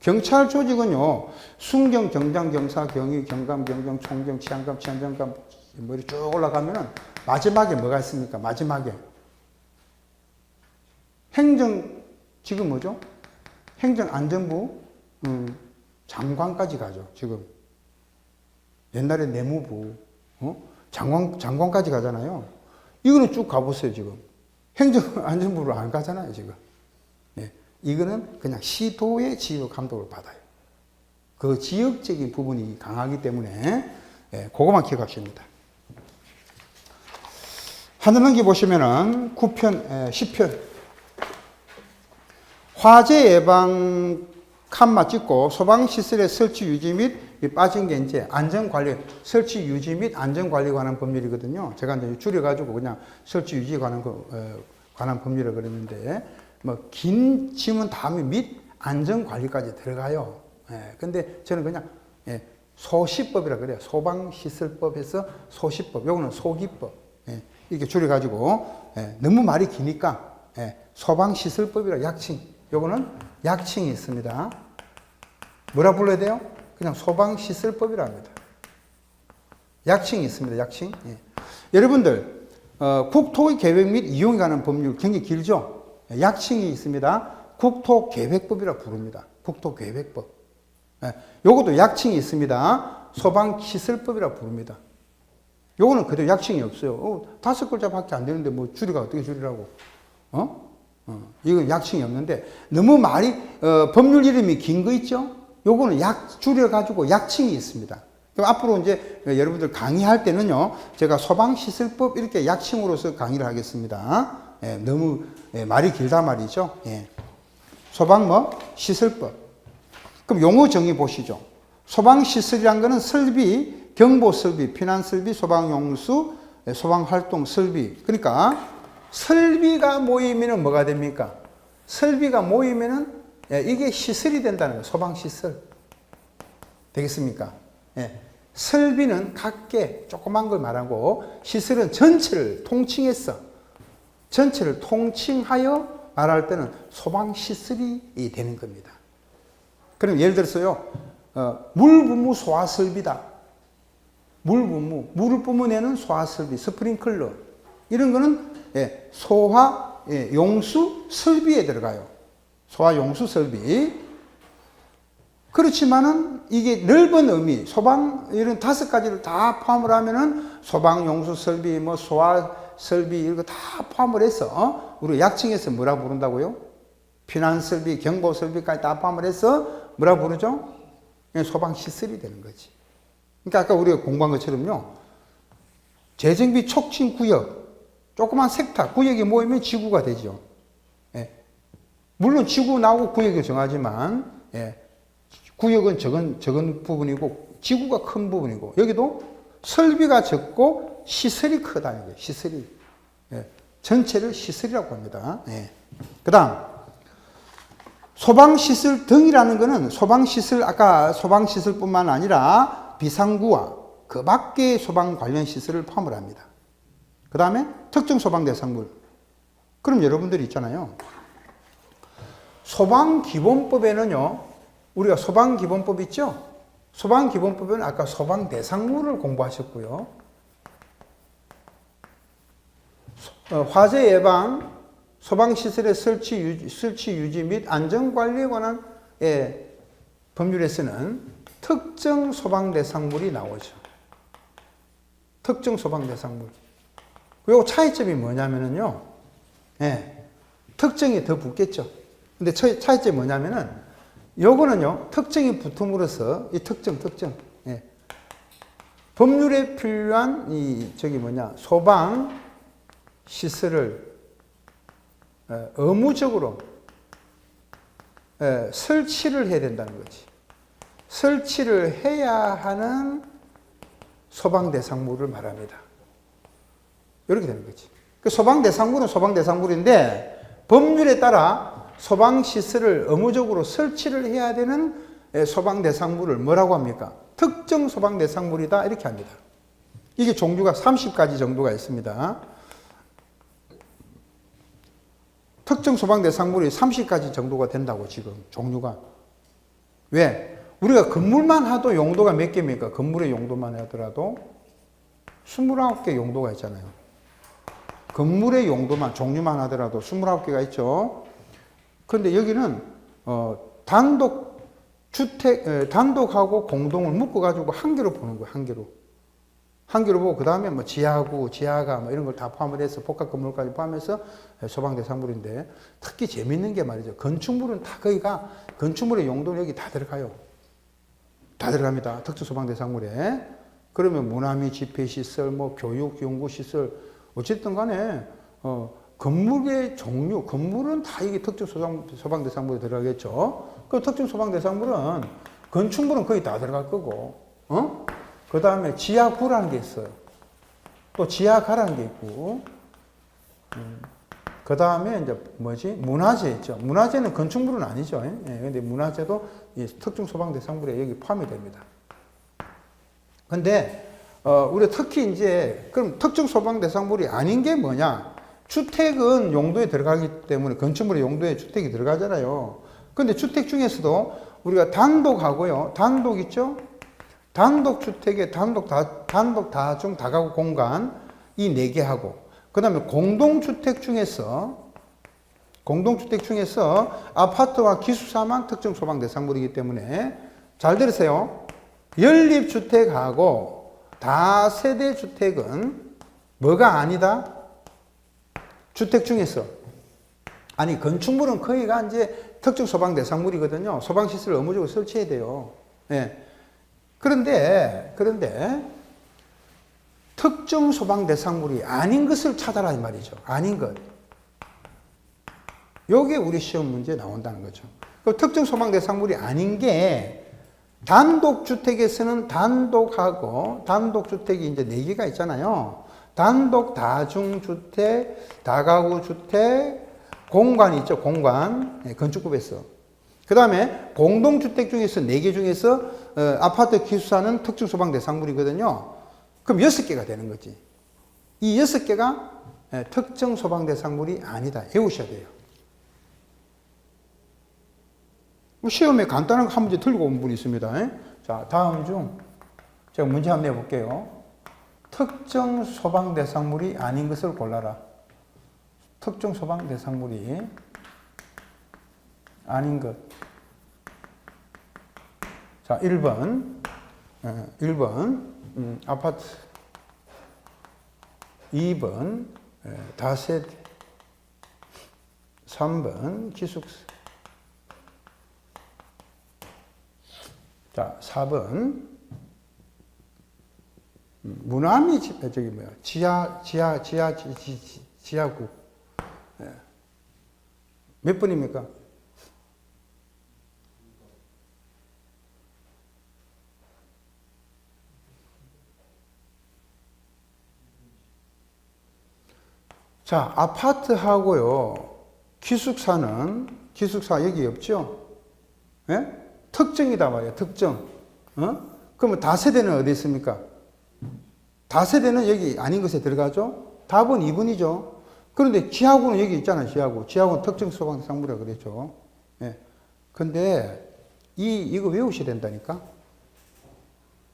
경찰 조직은요, 순경, 경장, 경사, 경위, 경감, 경정, 총경, 치안감, 치안정감, 뭐 이렇게 쭉 올라가면은 마지막에 뭐가 있습니까? 마지막에. 행정, 지금 뭐죠? 행정안전부, 장관까지 가죠, 지금. 옛날에 내무부, 장관까지 가잖아요. 이거는 쭉 가보세요, 지금. 행정안전부로 안 가잖아요, 지금. 네. 이거는 그냥 시도의 지휘 감독을 받아요. 그 지역적인 부분이 강하기 때문에, 예, 그거만 기억하십니다. 하늘 넘겨 보시면은 9편, 10편. 화재 예방 칸마 찍고 소방시설의 설치 유지 및 빠진 게 이제 안전관리, 설치 유지 및 안전관리에 관한 법률이거든요. 제가 이제 줄여가지고 그냥 설치 유지에 관한 법률이라고 그랬는데, 뭐, 긴 지문 다음에 및 안전관리까지 들어가요. 예, 근데 저는 그냥, 예, 소시법이라 그래요. 소방시설법에서 소시법. 요거는 소기법. 예, 이렇게 줄여가지고, 예, 너무 말이 기니까, 예, 소방시설법이라 약칭. 요거는 약칭이 있습니다. 뭐라 불러야 돼요? 그냥 소방시설법이라 합니다. 약칭이 있습니다. 약칭. 예. 여러분들, 국토의 계획 및 이용에 관한 법률 굉장히 길죠? 예, 약칭이 있습니다. 국토계획법이라 부릅니다. 국토계획법. 예, 요것도 약칭이 있습니다. 소방시설법이라 부릅니다. 요거는 그대로 약칭이 없어요. 5글자밖에 안 되는데 뭐 줄이가 어떻게 줄이라고? 이건 약칭이 없는데 너무 말이 법률 이름이 긴 거 있죠? 요거는 줄여가지고 약칭이 있습니다. 그럼 앞으로 이제 여러분들 강의할 때는요, 제가 소방시설법 이렇게 약칭으로서 강의를 하겠습니다. 예, 너무 말이 길다 말이죠. 예. 시설법. 그럼 용어 정의 보시죠. 소방시설이란 거는 설비, 경보설비, 피난설비, 소방용수, 소방활동 설비. 그러니까 설비가 모이면은 뭐가 됩니까? 설비가 모이면은 이게 시설이 된다는 거예요. 소방시설. 되겠습니까? 예. 설비는 각개 조그만 걸 말하고 시설은 전체를 통칭해서 전체를 통칭하여 말할 때는 소방시설이 되는 겁니다. 그럼 예를 들어서요, 물분무 소화설비다. 물분무, 물을 뿜어내는 소화설비, 스프링클러. 이런 거는 예, 소화, 예, 용수 설비에 들어가요. 소화 용수 설비. 그렇지만은 이게 넓은 의미, 소방, 이런 5가지를 다 포함을 하면은 소방 용수 설비, 뭐 소화 설비, 이런 거 다 포함을 해서, 우리 약칭해서 뭐라 부른다고요? 피난 설비, 경보 설비까지 다 포함을 해서 뭐라 부르죠? 소방 시설이 되는 거지. 그러니까 아까 우리가 공부한 것처럼요, 재정비 촉진 구역, 조그만 섹터, 구역이 모이면 지구가 되죠. 예. 물론 지구 나오고 구역이 정하지만, 예. 구역은 적은 부분이고, 지구가 큰 부분이고, 여기도 설비가 적고, 시설이 크다는 거예요. 시설이. 예. 전체를 시설이라고 합니다. 예. 그 다음, 소방시설 등이라는 거는 소방시설, 아까 소방시설뿐만 아니라 비상구와 그 밖의 소방 관련 시설을 포함을 합니다. 그 다음에 특정 소방 대상물. 그럼 여러분들이 있잖아요. 소방기본법에는요, 우리가 소방기본법 있죠? 소방기본법에는 아까 소방 대상물을 공부하셨고요. 화재 예방, 소방시설의 설치 유지 및 안전관리에 관한 법률에서는 특정 소방 대상물이 나오죠. 특정 소방 대상물. 요 차이점이 뭐냐면은요, 예, 특정이 더 붙겠죠. 근데 차이점이 뭐냐면은, 요거는요, 특정이 붙음으로써, 이 특정, 예, 법률에 필요한 소방 시설을 의무적으로 설치를 해야 된다는 거지. 설치를 해야 하는 소방대상물을 말합니다. 이렇게 되는 거지. 그 소방대상물은 소방대상물인데 법률에 따라 소방시설을 의무적으로 설치를 해야 되는 소방대상물을 뭐라고 합니까? 특정 소방대상물이다 이렇게 합니다. 이게 종류가 30가지 정도가 있습니다. 특정 소방대상물이 30가지 정도가 된다고 지금 종류가. 왜? 우리가 건물만 하도 용도가 몇 개입니까? 건물의 용도만 하더라도 29개 용도가 있잖아요. 건물의 용도만, 종류만 하더라도 29개가 있죠. 그런데 여기는 단독 단독하고 공동을 묶어가지고 한 개로 보는 거예요, 한 개로. 한 개로 보고, 그 다음에 뭐 지하구, 지하가 뭐 이런 걸 다 포함을 해서 복합 건물까지 포함해서 소방대상물인데, 특히 재밌는 게 말이죠. 건축물은 다 거기가, 건축물의 용도는 여기 다 들어가요. 다 들어갑니다. 특수소방대상물에. 그러면 문화미 집회시설, 뭐 교육, 연구시설, 어쨌든 간에, 건물의 종류, 건물은 다 이게 특정소방대상물에 들어가겠죠. 그 특정소방대상물은, 건축물은 거의 다 들어갈 거고, 그 다음에 지하구라는 게 있어요. 또 지하가라는 게 있고, 그 다음에 이제 뭐지? 문화재 있죠. 문화재는 건축물은 아니죠. 예, 근데 문화재도 이 특정소방대상물에 여기 포함이 됩니다. 근데, 우리 특히 이제, 그럼 특정소방대상물이 아닌 게 뭐냐? 주택은 용도에 들어가기 때문에 건축물의 용도에 주택이 들어가잖아요. 근데 주택 중에서도 우리가 단독하고요. 단독 있죠? 단독주택의 단독 다중 다가구 공간 이 4개 하고, 그 다음에 공동주택 중에서 아파트와 기숙사만 특정 소방 대상물이기 때문에 잘 들으세요. 연립주택하고 다세대 주택은 뭐가 아니다? 주택 중에서. 아니, 건축물은 거의가 이제 특정 소방 대상물이거든요. 소방시설을 의무적으로 설치해야 돼요. 예. 그런데 특정 소방 대상물이 아닌 것을 찾아라 이 말이죠. 아닌 것. 요게 우리 시험 문제에 나온다는 거죠. 그 특정 소방 대상물이 아닌 게 단독주택에서는 단독하고 단독주택이 이제 4개가 있잖아요. 단독 다중주택, 다가구주택, 공간이 있죠. 공간. 건축법에서. 그 다음에 공동주택 중에서 4개 중에서 아파트 기숙사는 특정소방대상물이거든요. 그럼 6개가 되는 거지. 이 6개가 특정소방대상물이 아니다. 외우셔야 돼요. 시험에 간단한 거 한 문제 들고 온 분이 있습니다. 자, 다음 중 제가 문제 한번 내볼게요. 특정소방대상물이 아닌 것을 골라라. 특정소방대상물이 아닌 것. 자, 1번 아파트, 2번 다세대, 3번 기숙사. 자, 4번 문화미 지하구. 몇 번입니까? 자, 아파트하고요, 기숙사 여기 없죠? 예? 특정이다 말이에요, 특정. 그러면 다세대는 어디 있습니까? 다세대는 여기 아닌 것에 들어가죠? 답은 2번이죠. 그런데 지하구는 여기 있잖아요, 지하구. 지하구는 특정 소방상물이라고 그랬죠. 예. 근데, 이거 외우셔야 된다니까?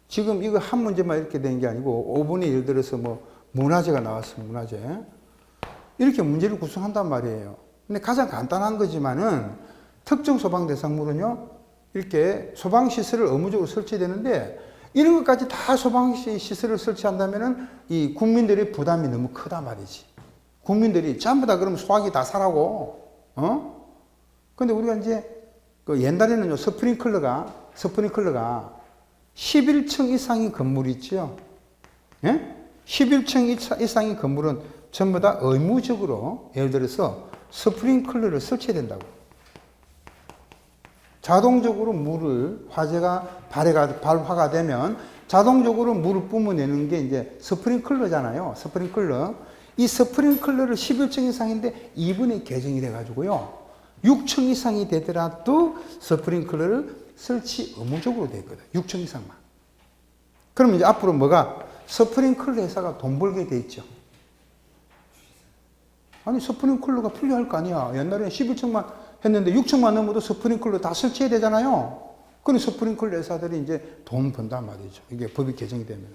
지금 이거 한 문제만 이렇게 된 게 아니고, 5번에 예를 들어서 뭐, 문화재가 나왔어, 문화재. 이렇게 문제를 구성한단 말이에요. 근데 가장 간단한 거지만은 특정 소방 대상물은요, 이렇게 소방시설을 의무적으로 설치해야 되는데, 이런 것까지 다 소방시설을 설치한다면은 이 국민들의 부담이 너무 크단 말이지. 국민들이 전부 다 그러면 소화기 다 사라고, 근데 우리가 이제 그 옛날에는요, 스프링클러가 11층 이상의 건물이 있죠. 예? 11층 이상의 건물은 전부 다 의무적으로 예를 들어서 스프링클러를 설치해야 된다고. 자동적으로 화재가 발화가 되면 자동적으로 물을 뿜어내는 게 이제 스프링클러잖아요. 스프링클러. 이 스프링클러를 11층 이상인데 2번에 개정이 돼가지고요. 6층 이상이 되더라도 스프링클러를 설치 의무적으로 돼 있거든. 6층 이상만. 그럼 이제 앞으로 뭐가? 스프링클러 회사가 돈 벌게 돼 있죠. 아니, 스프링클러가 필요할 거 아니야. 옛날에는 11층만 했는데 6층만 넘어도 스프링클러 다 설치해야 되잖아요. 그럼 스프링클러 회사들이 이제 돈 번단 말이죠. 이게 법이 개정이 되면.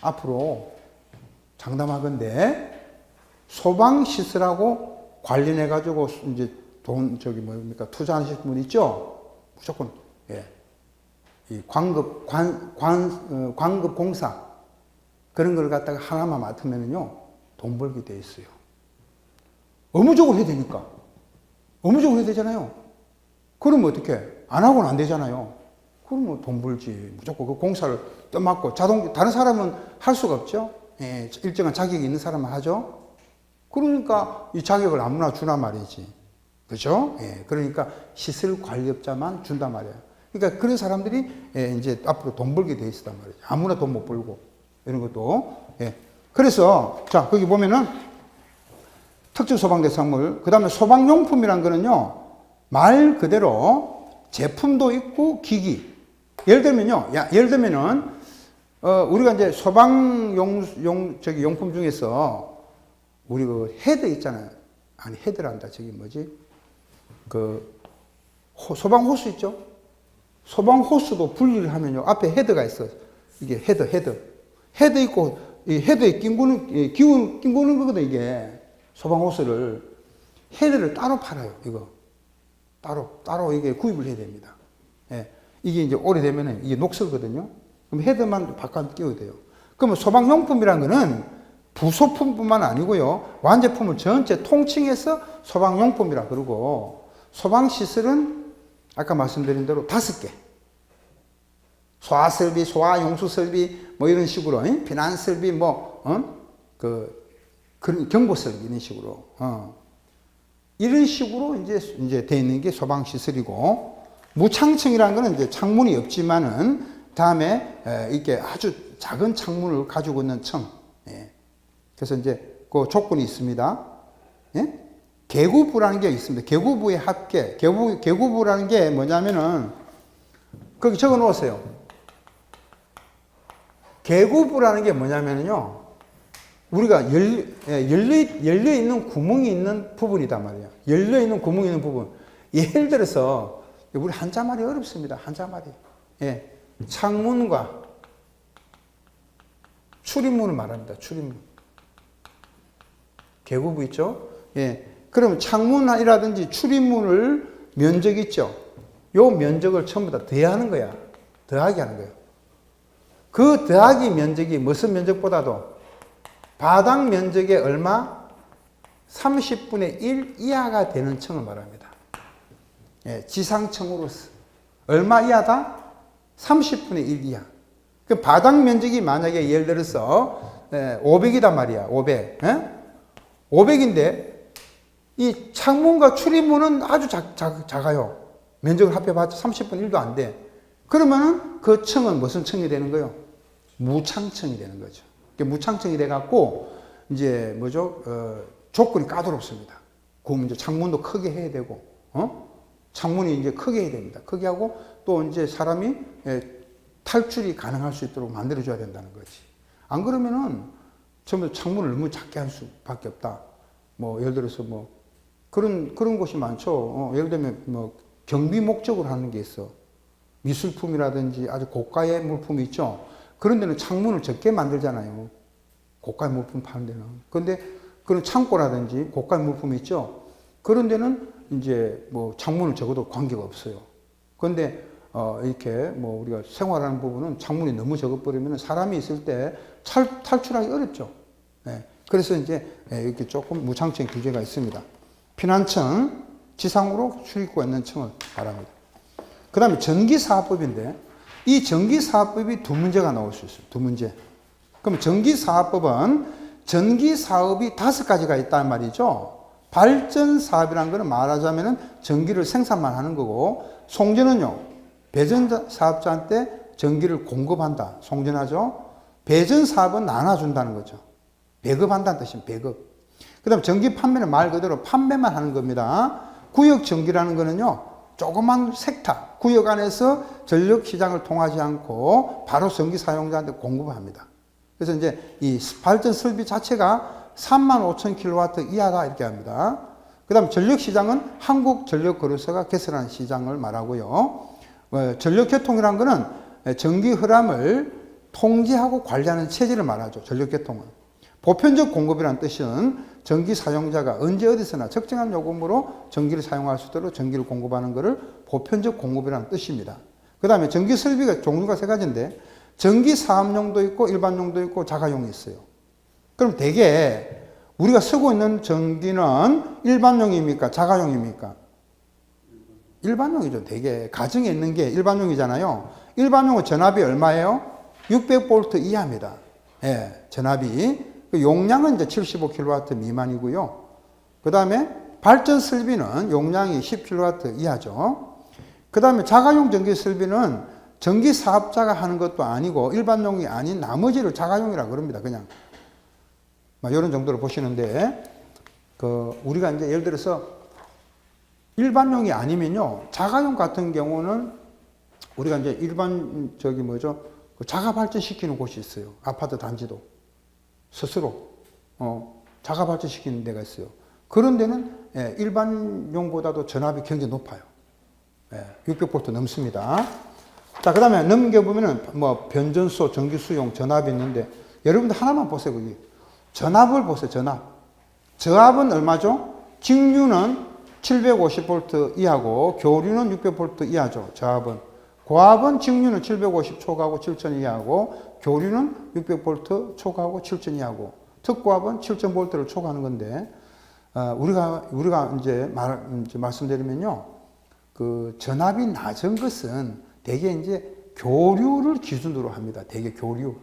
앞으로 장담하건대 소방시설하고 관련해가지고 이제 투자하실 분 있죠? 무조건, 예. 이 광급 공사 그런 걸 갖다가 하나만 맡으면은요 돈 벌게 돼 있어요. 의무적으로 해야 되니까. 의무적으로 해야 되잖아요. 그러면 어떻게? 안 하고는 안 되잖아요. 그러면 돈 벌지. 무조건 그 공사를 떠맡고 다른 사람은 할 수가 없죠. 예, 일정한 자격이 있는 사람은 하죠. 그러니까 이 자격을 아무나 주나 말이지. 그죠? 예, 그러니까 시설 관리업자만 준단 말이에요. 그러니까 그런 사람들이 예, 이제 앞으로 돈 벌게 돼 있단 말이에요. 아무나 돈 못 벌고. 이런 것도. 예. 그래서, 자, 거기 보면은 특정 소방 대상물, 그 다음에 소방용품이란 거는요, 말 그대로 제품도 있고 기기. 예를 들면요, 예를 들면은, 우리가 이제 용품 중에서 우리 그 헤드 있잖아요. 아니, 헤드란다. 저기 뭐지? 소방 호스 있죠? 소방 호스도 분리를 하면요, 앞에 헤드가 있어. 이게 헤드 있고, 이 헤드에 낀구는 거거든, 이게. 소방 호스를. 헤드를 따로 팔아요, 이거. 따로 이게 구입을 해야 됩니다. 예. 이게 이제 오래되면은 이게 녹슬거든요. 그럼 헤드만 바깥 끼워야 돼요. 그러면 소방용품이라는 거는 부소품뿐만 아니고요. 완제품을 전체 통칭해서 소방용품이라 그러고, 소방시설은 아까 말씀드린 대로 5개. 소화설비, 소화용수설비, 뭐 이런 식으로, 비난설비, 그런 경보설비, 이런 식으로. 이런 식으로 이제 돼 있는 게 소방시설이고, 무창층이라는 거는 이제 창문이 없지만은, 다음에, 이렇게 아주 작은 창문을 가지고 있는 층. 예. 그래서 이제 그 조건이 있습니다. 예? 계구부라는 게 있습니다. 계구부의 합계. 계구부라는 게 뭐냐면은, 거기 적어 놓으세요. 계구부라는 게 뭐냐면요. 우리가 열려 있는 구멍이 있는 부분이단 말이에요. 열려 있는 구멍이 있는 부분. 예를 들어서, 우리 한자말이 어렵습니다. 한자말이. 예. 창문과 출입문을 말합니다. 출입문. 계구부 있죠? 예. 그럼 창문이라든지 출입문을 면적 있죠? 요 면적을 전부 다 더하는 거야. 더하기 하는 거예요. 그 더하기 면적이 무슨 면적보다도 바닥 면적의 얼마? 30분의 1 이하가 되는 층을 말합니다. 예, 지상층으로서. 얼마 이하다? 30분의 1 이하. 그 바닥 면적이 만약에 예를 들어서 500이단 말이야. 500. 예? 500인데 이 창문과 출입문은 아주 작아요. 면적을 합해봤자 30분의 1도 안 돼. 그러면은 그 층은 무슨 층이 되는 거예요? 무창층이 되는 거죠. 무창층이 돼갖고, 이제 뭐죠? 조건이 까다롭습니다. 그럼 이제 창문도 크게 해야 되고, 창문이 이제 크게 해야 됩니다. 크게 하고, 또 이제 사람이 탈출이 가능할 수 있도록 만들어줘야 된다는 거지. 안 그러면은 전부 창문을 너무 작게 할 수밖에 없다. 뭐, 예를 들어서 뭐, 그런 곳이 많죠. 예를 들면 뭐, 경비 목적으로 하는 게 있어. 미술품이라든지 아주 고가의 물품이 있죠. 그런 데는 창문을 적게 만들잖아요. 고가의 물품 파는 데는. 그런데 그런 창고라든지 고가의 물품이 있죠. 그런 데는 이제 뭐 창문을 적어도 관계가 없어요. 그런데 이렇게 뭐 우리가 생활하는 부분은 창문이 너무 적어버리면 사람이 있을 때 탈출하기 어렵죠. 네. 그래서 이제 이렇게 조금 무창층 규제가 있습니다. 피난층, 지상으로 출입구가 있는 층을 말합니다. 그 다음에 전기사업법인데, 이 전기사업법이 두 문제가 나올 수 있어요. 두 문제. 그럼 전기사업법은 전기사업이 5가지가 있단 말이죠. 발전사업이라는 것은 말하자면 전기를 생산만 하는 거고, 송전은요, 배전사업자한테 전기를 공급한다. 송전하죠. 배전사업은 나눠준다는 거죠. 배급한다는 뜻입니다. 배급. 그 다음에 전기 판매는 말 그대로 판매만 하는 겁니다. 구역전기라는 거는요, 조그만 섹터, 구역 안에서 전력시장을 통하지 않고 바로 전기 사용자한테 공급합니다. 그래서 이제 이 발전 설비 자체가 35,000kW 이하다 이렇게 합니다. 그 다음 전력시장은 한국전력거래소가 개설한 시장을 말하고요. 전력계통이라는 거는 전기 흐름을 통제하고 관리하는 체제를 말하죠. 전력계통은. 보편적 공급이라는 뜻은 전기 사용자가 언제 어디서나 적정한 요금으로 전기를 사용할 수 있도록 전기를 공급하는 것을 보편적 공급이라는 뜻입니다. 그 다음에 전기 설비가 종류가 세 가지인데, 전기 사업용도 있고, 일반용도 있고, 자가용이 있어요. 그럼 대개 우리가 쓰고 있는 전기는 일반용입니까? 자가용입니까? 일반용이죠. 대개 가정에 있는 게 일반용이잖아요. 일반용은 전압이 얼마예요? 600V 이하입니다. 예, 전압이. 용량은 이제 75kW 미만이고요. 그 다음에 발전 설비는 용량이 10kW 이하죠. 그 다음에 자가용 전기 설비는 전기 사업자가 하는 것도 아니고 일반용이 아닌 나머지를 자가용이라고 그럽니다. 그냥. 이런 정도로 보시는데, 우리가 이제 예를 들어서 일반용이 아니면요, 자가용 같은 경우는 우리가 이제 일반, 자가 발전시키는 곳이 있어요. 아파트 단지도. 스스로, 자가 발전시키는 데가 있어요. 그런 데는, 예, 일반용보다도 전압이 굉장히 높아요. 예, 600V 넘습니다. 자, 그 다음에 넘겨보면은, 변전소, 전기수용, 전압이 있는데, 여러분들 하나만 보세요, 거기. 전압을 보세요, 전압. 저압은 얼마죠? 직류는 750V 이하고, 교류는 600V 이하죠, 저압은. 고압은 직류는 750 초과하고 7000 이하고, 교류는 600V 초과하고 7000 이하고, 특고압은 7000V를 초과하는 건데, 우리가 이제 말씀드리면요, 전압이 낮은 것은 대개 이제 교류를 기준으로 합니다. 대개 교류.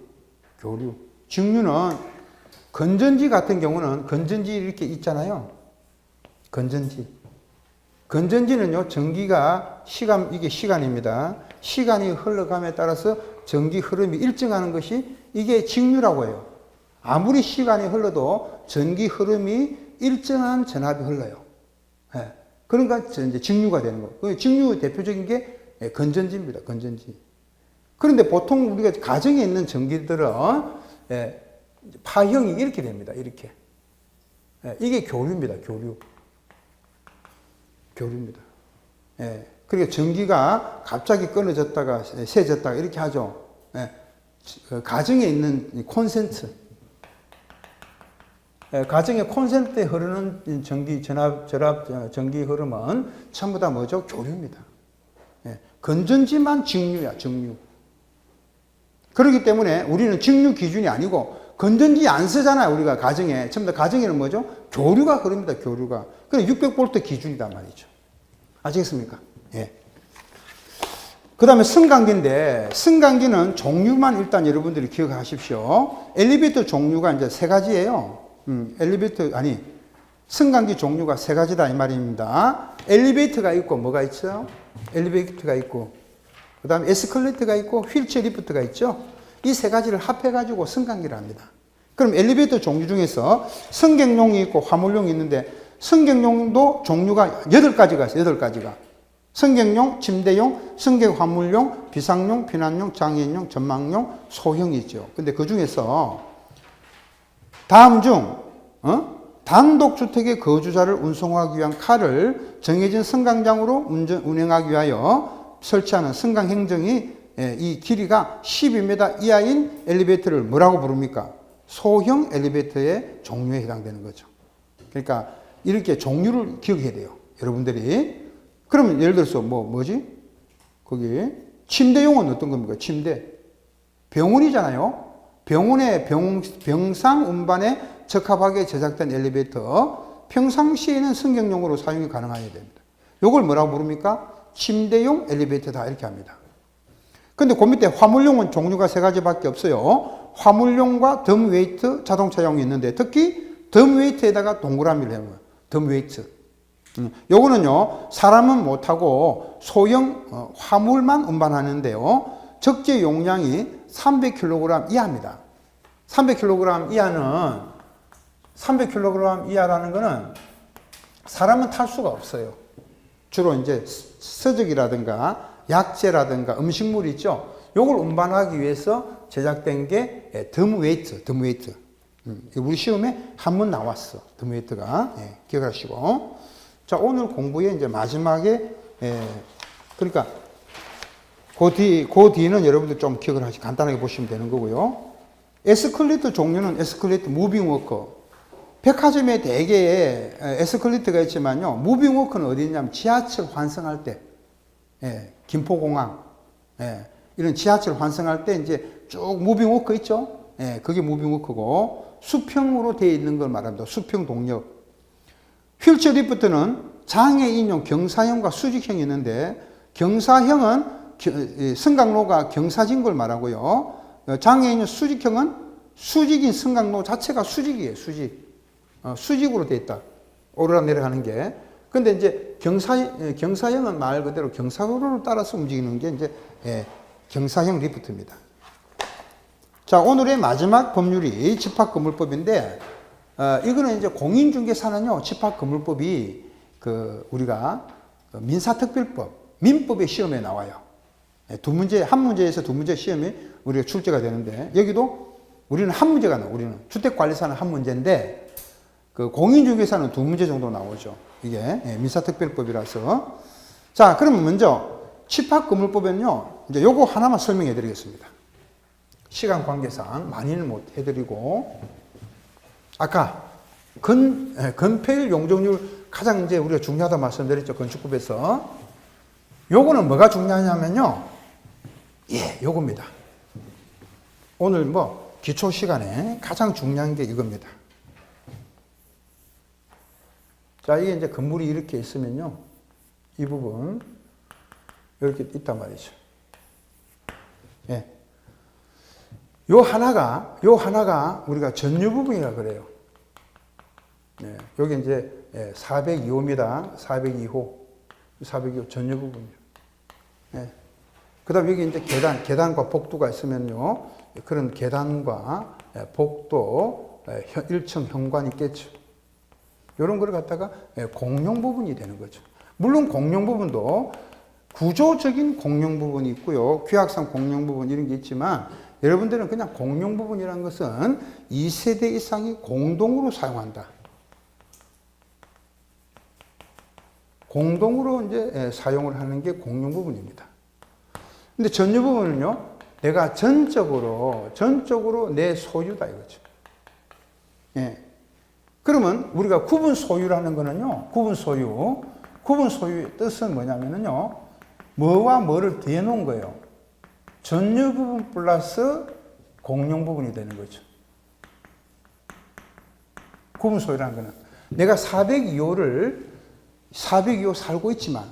직류는 건전지 같은 경우는 건전지 이렇게 있잖아요. 건전지는요, 전기가 이게 시간입니다. 시간이 흘러감에 따라서 전기 흐름이 일정하는 것이 이게 직류라고 해요. 아무리 시간이 흘러도 전기 흐름이 일정한 전압이 흘러요. 예. 그러니까 이제 직류가 되는 거예요. 직류 대표적인 게 건전지입니다. 건전지. 그런데 보통 우리가 가정에 있는 전기들은, 예, 파형이 이렇게 됩니다. 이렇게. 예, 이게 교류입니다. 교류입니다. 예. 그러니까 전기가 갑자기 끊어졌다가 새졌다가 이렇게 하죠. 예. 가정에 있는 콘센트. 예, 가정의 콘센트에 흐르는 전압, 전기 흐름은 전부 다 뭐죠? 교류입니다. 예. 건전지만 직류야, 직류. 그렇기 때문에 우리는 직류 기준이 아니고, 건전지 안 쓰잖아요, 우리가 가정에. 전부 다 가정에는 뭐죠? 교류가 흐릅니다, 교류가. 그래, 600V 기준이단 말이죠. 아시겠습니까? 예. 그 다음에 승강기인데, 승강기는 종류만 일단 여러분들이 기억하십시오. 엘리베이터 종류가 이제 세 가지예요. 승강기 종류가 세 가지다, 이 말입니다. 엘리베이터가 있고, 뭐가 있어요? 엘리베이터가 있고, 그 다음에 에스컬레이터가 있고, 휠체어 리프트가 있죠? 이 세 가지를 합해가지고 승강기를 합니다. 그럼 엘리베이터 종류 중에서 승객용이 있고, 화물용이 있는데, 승객용도 종류가 8가지가 있어요, 8가지가. 승객용, 침대용, 승객 화물용, 비상용, 피난용, 장애인용, 전망용, 소형이 있죠. 근데 그 중에서 다음 중, 단독주택의 거주자를 운송하기 위한 칸을 정해진 승강장으로 운행하기 위하여 설치하는 승강 행정이, 이 길이가 12m 이하인 엘리베이터를 뭐라고 부릅니까? 소형 엘리베이터의 종류에 해당되는 거죠. 그러니까 이렇게 종류를 기억해야 돼요, 여러분들이. 그러면 예를 들어서 뭐지? 거기 침대용은 어떤 겁니까? 침대. 병원이잖아요. 병원의 병상 운반에 적합하게 제작된 엘리베이터. 평상시에는 승객용으로 사용이 가능해야 됩니다. 이걸 뭐라고 부릅니까? 침대용 엘리베이터다, 이렇게 합니다. 근데 그 밑에 화물용은 종류가 세 가지밖에 없어요. 화물용과 덤웨이트 자동차용이 있는데, 특히 덤웨이트에다가 동그라미를 해요. 덤웨이트. 요거는요, 사람은 못하고 소형 화물만 운반하는데요, 적재 용량이 300kg 이하입니다. 300kg 이하라는 거는 사람은 탈 수가 없어요. 주로 이제 서적이라든가 약재라든가 음식물 있죠. 요걸 운반하기 위해서 제작된 게 덤웨이트. 우리 시험에 한번 나왔어, 덤웨이트가. 예, 기억하시고. 자, 오늘 공부의 이제 마지막에, 그러니까 그 뒤는 여러분들 좀 기억을 간단하게 보시면 되는 거고요. 에스컬레이터 종류는 에스컬레이터 무빙 워커. 백화점에 대개의 에스컬레이터가 있지만요, 무빙 워커는 어디 있냐면 지하철 환승할 때, 김포공항, 예, 이런 지하철 완성할 때 이제 쭉 무빙 워크 있죠? 예, 그게 무빙 워크고, 수평으로 되어 있는 걸 말합니다. 수평 동력. 휠체어 리프트는 장애인용 경사형과 수직형이 있는데, 경사형은 승강로가 경사진 걸 말하고요. 장애인용 수직형은 수직인 승강로 자체가 수직이에요. 수직으로 되어 있다. 오르락 내려가는 게. 근데 이제 경사형은 말 그대로 경사로를 따라서 움직이는 게 이제 경사형 리프트입니다. 자, 오늘의 마지막 법률이 집합건물법인데, 이거는 이제 공인중개사는요, 집합건물법이 우리가 민사특별법, 민법의 시험에 나와요. 한 문제에서 두 문제 시험에 우리가 출제가 되는데, 여기도 우리는 한 문제가 나와요. 우리는 주택관리사는 한 문제인데, 공인중개사는 두 문제 정도 나오죠. 이게 민사특별법이라서. 자, 그러면 먼저 집합건물법은요, 이제 요거 하나만 설명해 드리겠습니다. 시간 관계상 많이는 못 해드리고, 아까 건폐율 용적률 가장 이제 우리가 중요하다 말씀드렸죠. 건축법에서. 요거는 뭐가 중요하냐면요. 예, 요겁니다. 오늘 기초 시간에 가장 중요한 게 이겁니다. 자, 이게 이제 건물이 이렇게 있으면요. 이 부분, 이렇게 있단 말이죠. 예. 요 하나가 우리가 전유 부분이라 그래요. 예. 여기 이제 402호입니다. 402호 전유 부분이요. 예. 그 다음 여기 이제 계단과 복도가 있으면요. 그런 계단과 복도, 1층 현관이 있겠죠. 이런 걸 갖다가 공용 부분이 되는 거죠. 물론 공용 부분도 구조적인 공용 부분이 있고요. 규약상 공용 부분 이런 게 있지만, 여러분들은 그냥 공용 부분이라는 것은 2세대 이상이 공동으로 사용한다. 공동으로 이제 사용을 하는 게 공용 부분입니다. 근데 전유 부분은요, 내가 전적으로 내 소유다 이거죠. 예. 그러면 우리가 구분 소유라는 거는요, 구분 소유의 뜻은 뭐냐면요, 뭐와 뭐를 대놓은 거예요. 전유 부분 플러스 공용 부분이 되는 거죠. 구분 소유라는 거는 내가 402호 살고 있지만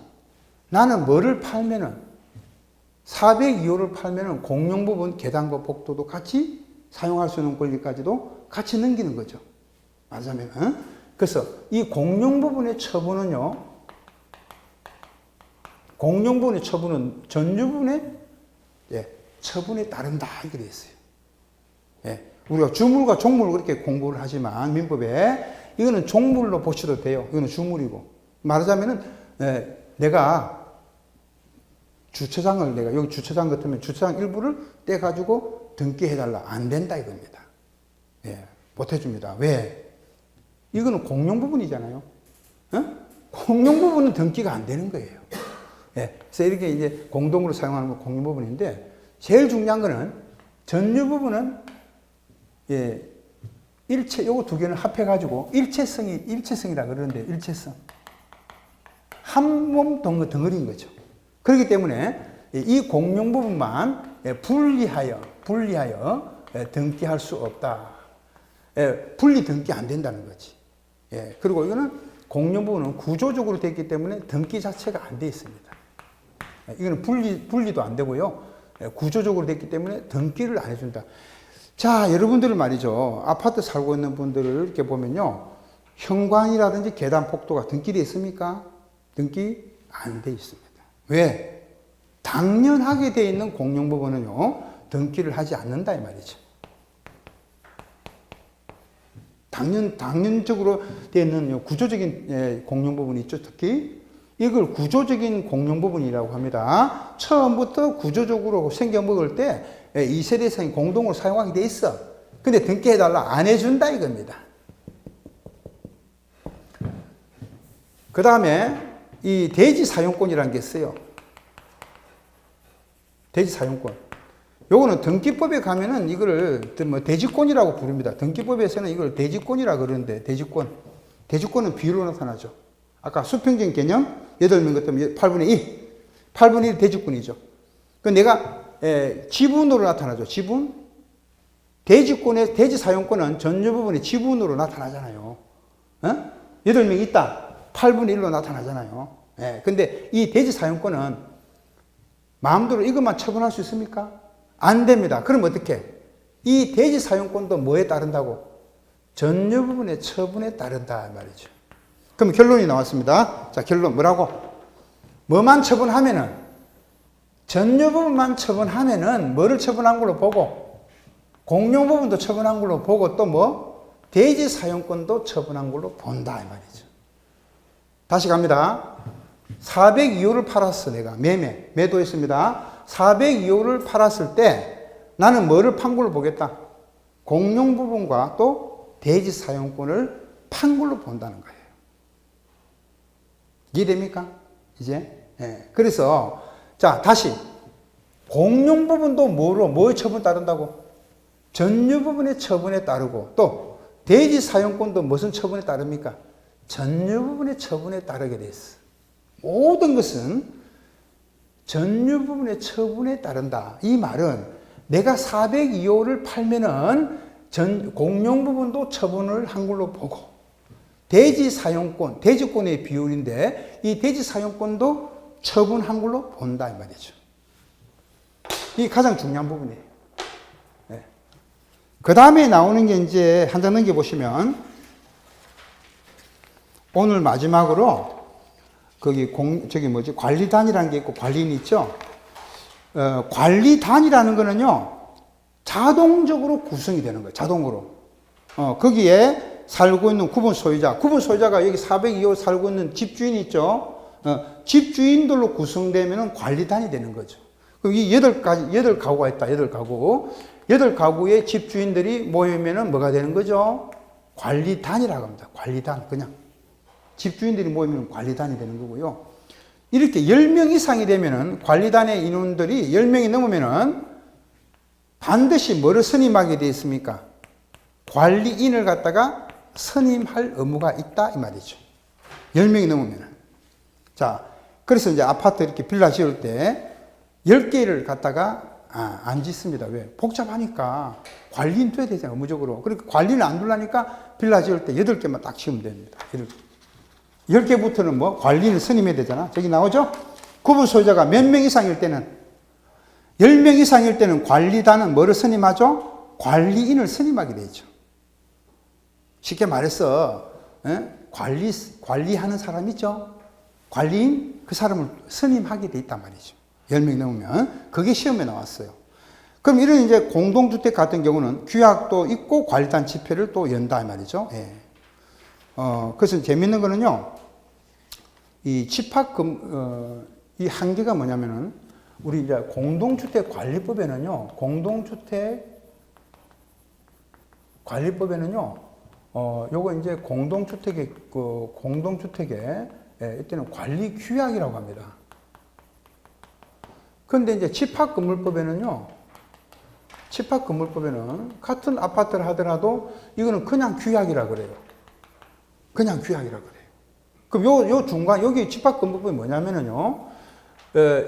나는 뭐를 팔면은 402호를 팔면은 공용 부분 계단과 복도도 같이 사용할 수 있는 권리까지도 같이 넘기는 거죠. 맞으면. 그래서 이 공용 부분의 처분은요, 전유 부분의 처분에 따른다 이렇게 되어 있어요. 예. 우리가 주물과 종물을 그렇게 공부를 하지만 민법에 이거는 종물로 보셔도 돼요. 이거는 주물이고, 말하자면은 내가 여기 주차장 같으면 주차장 일부를 떼가지고 등기해달라 안 된다 이겁니다. 예. 못 해줍니다. 왜? 이거는 공용 부분이잖아요. 공용 부분은 등기가 안 되는 거예요. 예. 그래서 이렇게 이제 공동으로 사용하는 건 공용 부분인데, 제일 중요한 거는 전유 부분은 요거 두 개를 합해가지고 일체성이라 그러는데, 일체성. 한 몸 덩어리인 거죠. 그렇기 때문에 이 공용 부분만 분리하여 등기할 수 없다. 분리 등기 안 된다는 거지. 그리고 이거는 공용 부분은 구조적으로 되어 있기 때문에 등기 자체가 안 돼 있습니다. 이거는 분리도 안 되고요. 구조적으로 되어 있기 때문에 등기를 안 해준다. 자, 여러분들은 말이죠. 아파트 살고 있는 분들을 이렇게 보면요. 현관이라든지 계단 폭도가 등기되어 있습니까? 등기 안 돼 있습니다. 왜? 당연하게 되어 있는 공용 부분은요, 등기를 하지 않는다 이 말이죠. 당연적으로 되어 있는 구조적인 공용 부분이 있죠. 특히 이걸 구조적인 공용 부분이라고 합니다. 처음부터 구조적으로 생겨 먹을 때 2세대 이상이 공동으로 사용하게 돼 있어. 근데 등기해달라 안 해준다 이겁니다. 그 다음에 이 대지 사용권이라는 게 있어요. 대지 사용권. 요거는 등기법에 가면은 이거를 대지권이라고 부릅니다. 등기법에서는 이걸 대지권이라고 그러는데, 대지권은 비율로 나타나죠. 아까 수평적인 개념 8명 같으면 8분의 1. 8분의 1 대지권이죠. 그 내가 지분으로 나타나죠. 지분. 대지권의 대지 사용권은 전유 부분의 지분으로 나타나잖아요. 8명 있다. 8분의 1로 나타나잖아요. 근데 이 대지 사용권은 마음대로 이것만 처분할 수 있습니까? 안 됩니다. 그럼 어떻게? 이 대지 사용권도 뭐에 따른다고? 전유 부분의 처분에 따른다 말이죠. 그럼 결론이 나왔습니다. 자, 결론 뭐라고? 뭐만 처분하면은, 전유 부분만 처분하면은 뭐를 처분한 걸로 보고, 공용 부분도 처분한 걸로 보고, 또 뭐? 대지 사용권도 처분한 걸로 본다 이 말이죠. 다시 갑니다. 402호를 팔았어, 내가. 매도했습니다. 402호를 팔았을 때 나는 뭐를 판 걸로 보겠다? 공용 부분과 또 대지 사용권을 판 걸로 본다는 거예요. 이해됩니까? 이제? 그래서, 자, 다시. 공용 부분도 뭐의 처분 따른다고? 전유 부분의 처분에 따르고, 또 대지 사용권도 무슨 처분에 따릅니까? 전유 부분의 처분에 따르게 돼 있어. 모든 것은 전유 부분의 처분에 따른다. 이 말은 내가 402호를 팔면은 공용 부분도 처분을 한 걸로 보고, 대지 사용권, 대지권의 비율인데 이 대지 사용권도 처분한 걸로 본다 이 말이죠. 이게 가장 중요한 부분이에요. 그 다음에 나오는 게 이제 한 장 넘겨보시면, 오늘 마지막으로 거기 관리단이라는 게 있고 관리인 있죠. 관리단이라는 거는요, 자동적으로 구성이 되는 거예요. 자동으로. 거기에 살고 있는 구분 소유자가 여기 402호 살고 있는 집주인이 있죠. 집주인들로 구성되면 관리단이 되는 거죠. 그럼 이 8가구가 있다. 8가구. 8가구의 집주인들이 모이면은 뭐가 되는 거죠? 관리단이라고 합니다. 관리단. 그냥. 집주인들이 모이면 관리단이 되는 거고요. 이렇게 10명 이상이 되면은 관리단의 인원들이 10명이 넘으면은 반드시 뭐를 선임하게 되어 있습니까? 관리인을 갖다가 선임할 의무가 있다 이 말이죠. 10명이 넘으면은. 자, 그래서 이제 아파트 이렇게 빌라 지을 때 10개를 갖다가 안 짓습니다. 왜? 복잡하니까 관리인 돼야 되잖아요. 의무적으로. 그러니까 관리를 안 두려니까 빌라 지을 때 8개만 딱 지으면 됩니다. 10개부터는 뭐 관리인을 선임해야 되잖아. 저기 나오죠? 구분 소유자가 몇 명 이상일 때는, 10명 이상일 때는 관리단은 뭐를 선임하죠? 관리인을 선임하게 되죠. 쉽게 말해서 관리하는 사람 있죠? 관리인 그 사람을 선임하게 돼 있단 말이죠. 10명 넘으면. 그게 시험에 나왔어요. 그럼 이런 이제 공동주택 같은 경우는 규약도 있고 관리단 집회를 또 연다 이 말이죠. 그래서 재밌는 거는요, 이 집합금, 이 한계가 뭐냐면은, 우리 이제 공동주택 관리법에는요, 요거 이제 공동주택의 이때는 관리 규약이라고 합니다. 그런데 이제 집합건물법에는 같은 아파트를 하더라도 이거는 그냥 규약이라 그래요. 그냥 규약이라 그래요. 그럼 요 중간, 여기 집합건물법이 뭐냐면은요,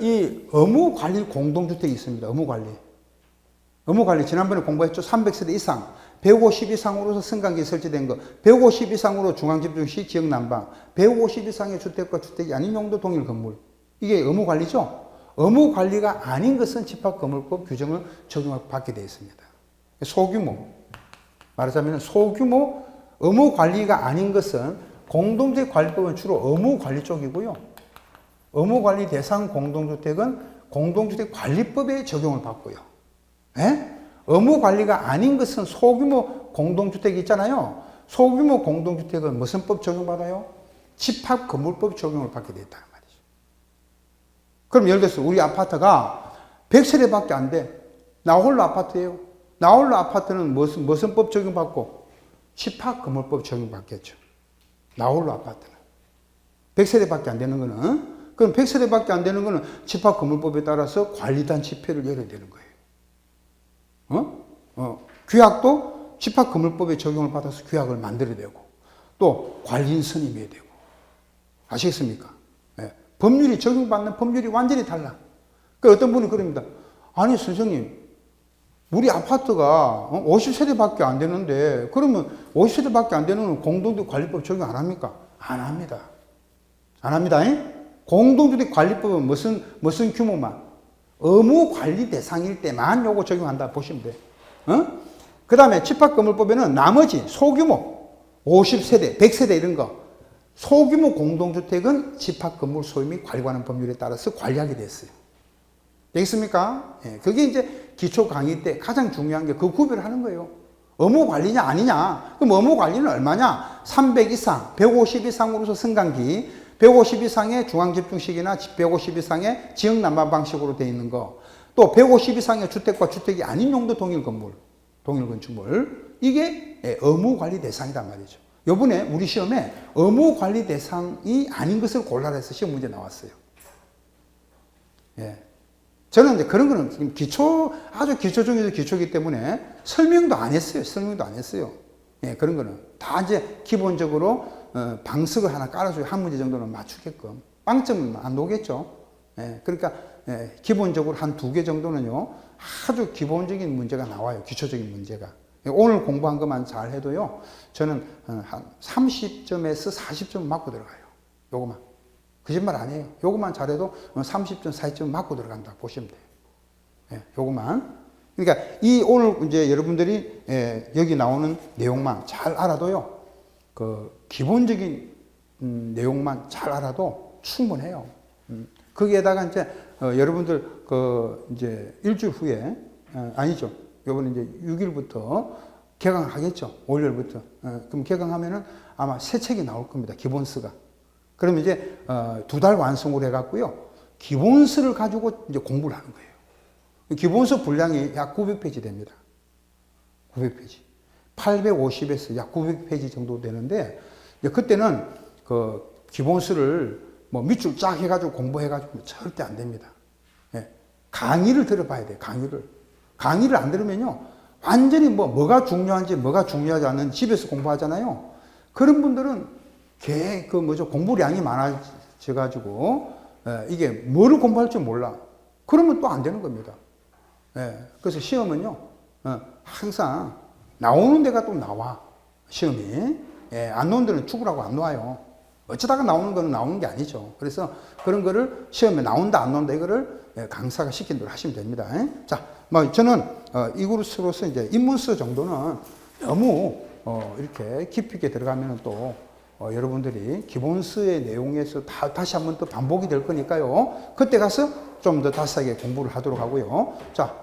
이 의무관리 공동주택이 있습니다. 의무관리, 지난번에 공부했죠? 300세대 이상, 150 이상으로서 승강기 설치된 거, 150 이상으로 중앙집중시 지역난방, 150 이상의 주택과 주택이 아닌 용도 동일 건물. 이게 의무관리죠? 의무관리가 아닌 것은 집합건물법 규정을 적용받게 되어 있습니다. 소규모, 말하자면 소규모 의무관리가 아닌 것은 공동주택 관리법은 주로 의무관리 쪽이고요. 의무관리 대상 공동주택은 공동주택 관리법에 적용을 받고요. 의무관리가 아닌 것은 소규모 공동주택이 있잖아요. 소규모 공동주택은 무슨 법 적용받아요? 집합건물법 적용을 받게 되었다 말이죠. 그럼 예를 들어서 우리 아파트가 100세대밖에 안 돼. 나홀로 아파트예요. 나홀로 아파트는 무슨 법 적용받고? 집합건물법 적용받겠죠. 나홀로 아파트는. 100세대밖에 안 되는 거는, 그럼 100세대밖에 안 되는 거는 집합건물법에 따라서 관리단 집회를 열어야 되는 거예요. 규약도 집합건물법에 적용을 받아서 규약을 만들어야 되고, 또 관리인 선임해야 되고. 아시겠습니까? 법률이 적용받는 법률이 완전히 달라. 그 어떤 분은 그럽니다. 아니, 선생님, 우리 아파트가 50세대밖에 안 되는데, 그러면 50세대밖에 안 되는 공동주택관리법 적용 안 합니까? 안 합니다. 안 합니다. 공동주택관리법은 무슨 규모만? 의무관리 대상일 때만 요거 적용한다 보시면 돼요. 그 다음에 집합건물법에는 나머지 소규모 50세대, 100세대 이런 거 소규모 공동주택은 집합건물 소유 및 관리관한 법률에 따라서 관리하게 됐어요. 되겠습니까? 예, 그게 이제 기초 강의 때 가장 중요한 게 그 구별을 하는 거예요. 의무 관리냐 아니냐. 그럼 의무 관리는 얼마냐? 300 이상, 150 이상으로서 승강기, 150 이상의 중앙집중식이나 150 이상의 지역난방 방식으로 되어 있는 거, 또 150 이상의 주택과 주택이 아닌 용도 동일 건물, 동일 건축물, 이게 의무 관리 대상이란 말이죠. 요번에 우리 시험에 의무 관리 대상이 아닌 것을 골라라 해서 시험 문제 나왔어요. 예. 저는 이제 그런 거는 지금 아주 기초 중에서 기초이기 때문에 설명도 안 했어요. 설명도 안 했어요. 예, 그런 거는 다 이제 기본적으로 방석을 하나 깔아주고 한 문제 정도는 맞추게끔. 빵점은 안 오겠죠. 예, 그러니까 기본적으로 한 2개 정도는요, 아주 기본적인 문제가 나와요. 기초적인 문제가. 오늘 공부한 것만 잘 해도요, 저는 한 30점에서 40점 맞고 들어가요. 요거만. 거짓말 아니에요. 요것만 잘해도 30점, 40점 맞고 들어간다 보시면 돼요. 예, 요것만. 그러니까 이 오늘 이제 여러분들이 여기 나오는 내용만 잘 알아도요, 그 기본적인 내용만 잘 알아도 충분해요. 거기에다가 이제 여러분들 그 이제 일주일 후에 아니죠. 요번에 이제 6일부터 개강하겠죠. 월요일부터. 그럼 개강하면은 아마 새 책이 나올 겁니다. 기본서가. 그러면 이제 2달 완성을 해갖고요, 기본서를 가지고 이제 공부를 하는 거예요. 기본서 분량이 약 900페이지 됩니다. 900페이지. 850에서 약 900페이지 정도 되는데, 이제 그때는 그 기본서를 뭐 밑줄 쫙 해가지고 공부해가지고 절대 안 됩니다. 예. 강의를 들어봐야 돼요. 강의를 안 들으면요, 완전히 뭐가 중요한지 뭐가 중요하지 않은지 집에서 공부하잖아요. 그런 분들은 공부량이 많아져가지고, 이게 뭐를 공부할 줄 몰라. 그러면 또 안 되는 겁니다. 예, 그래서 시험은요, 항상 나오는 데가 또 나와. 시험이. 예, 안 나오는 데는 죽으라고 안 나와요. 어쩌다가 나오는 거는 나오는 게 아니죠. 그래서 그런 거를 시험에 나온다, 안 나온다, 이거를 강사가 시킨 대로 하시면 됩니다. 예? 자, 저는, 이 그룹으로서 이제 입문서 정도는 너무, 이렇게 깊이 있게 들어가면 또, 여러분들이 기본서의 내용에서 다시 한번 또 반복이 될 거니까요. 그때 가서 좀 더 다스하게 공부를 하도록 하고요. 자,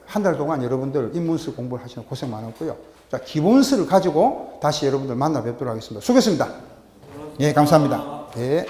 한 달 동안 여러분들 입문서 공부를 하시는 고생 많았고요. 자, 기본서를 가지고 다시 여러분들 만나 뵙도록 하겠습니다. 수고했습니다. 예, 감사합니다. 예.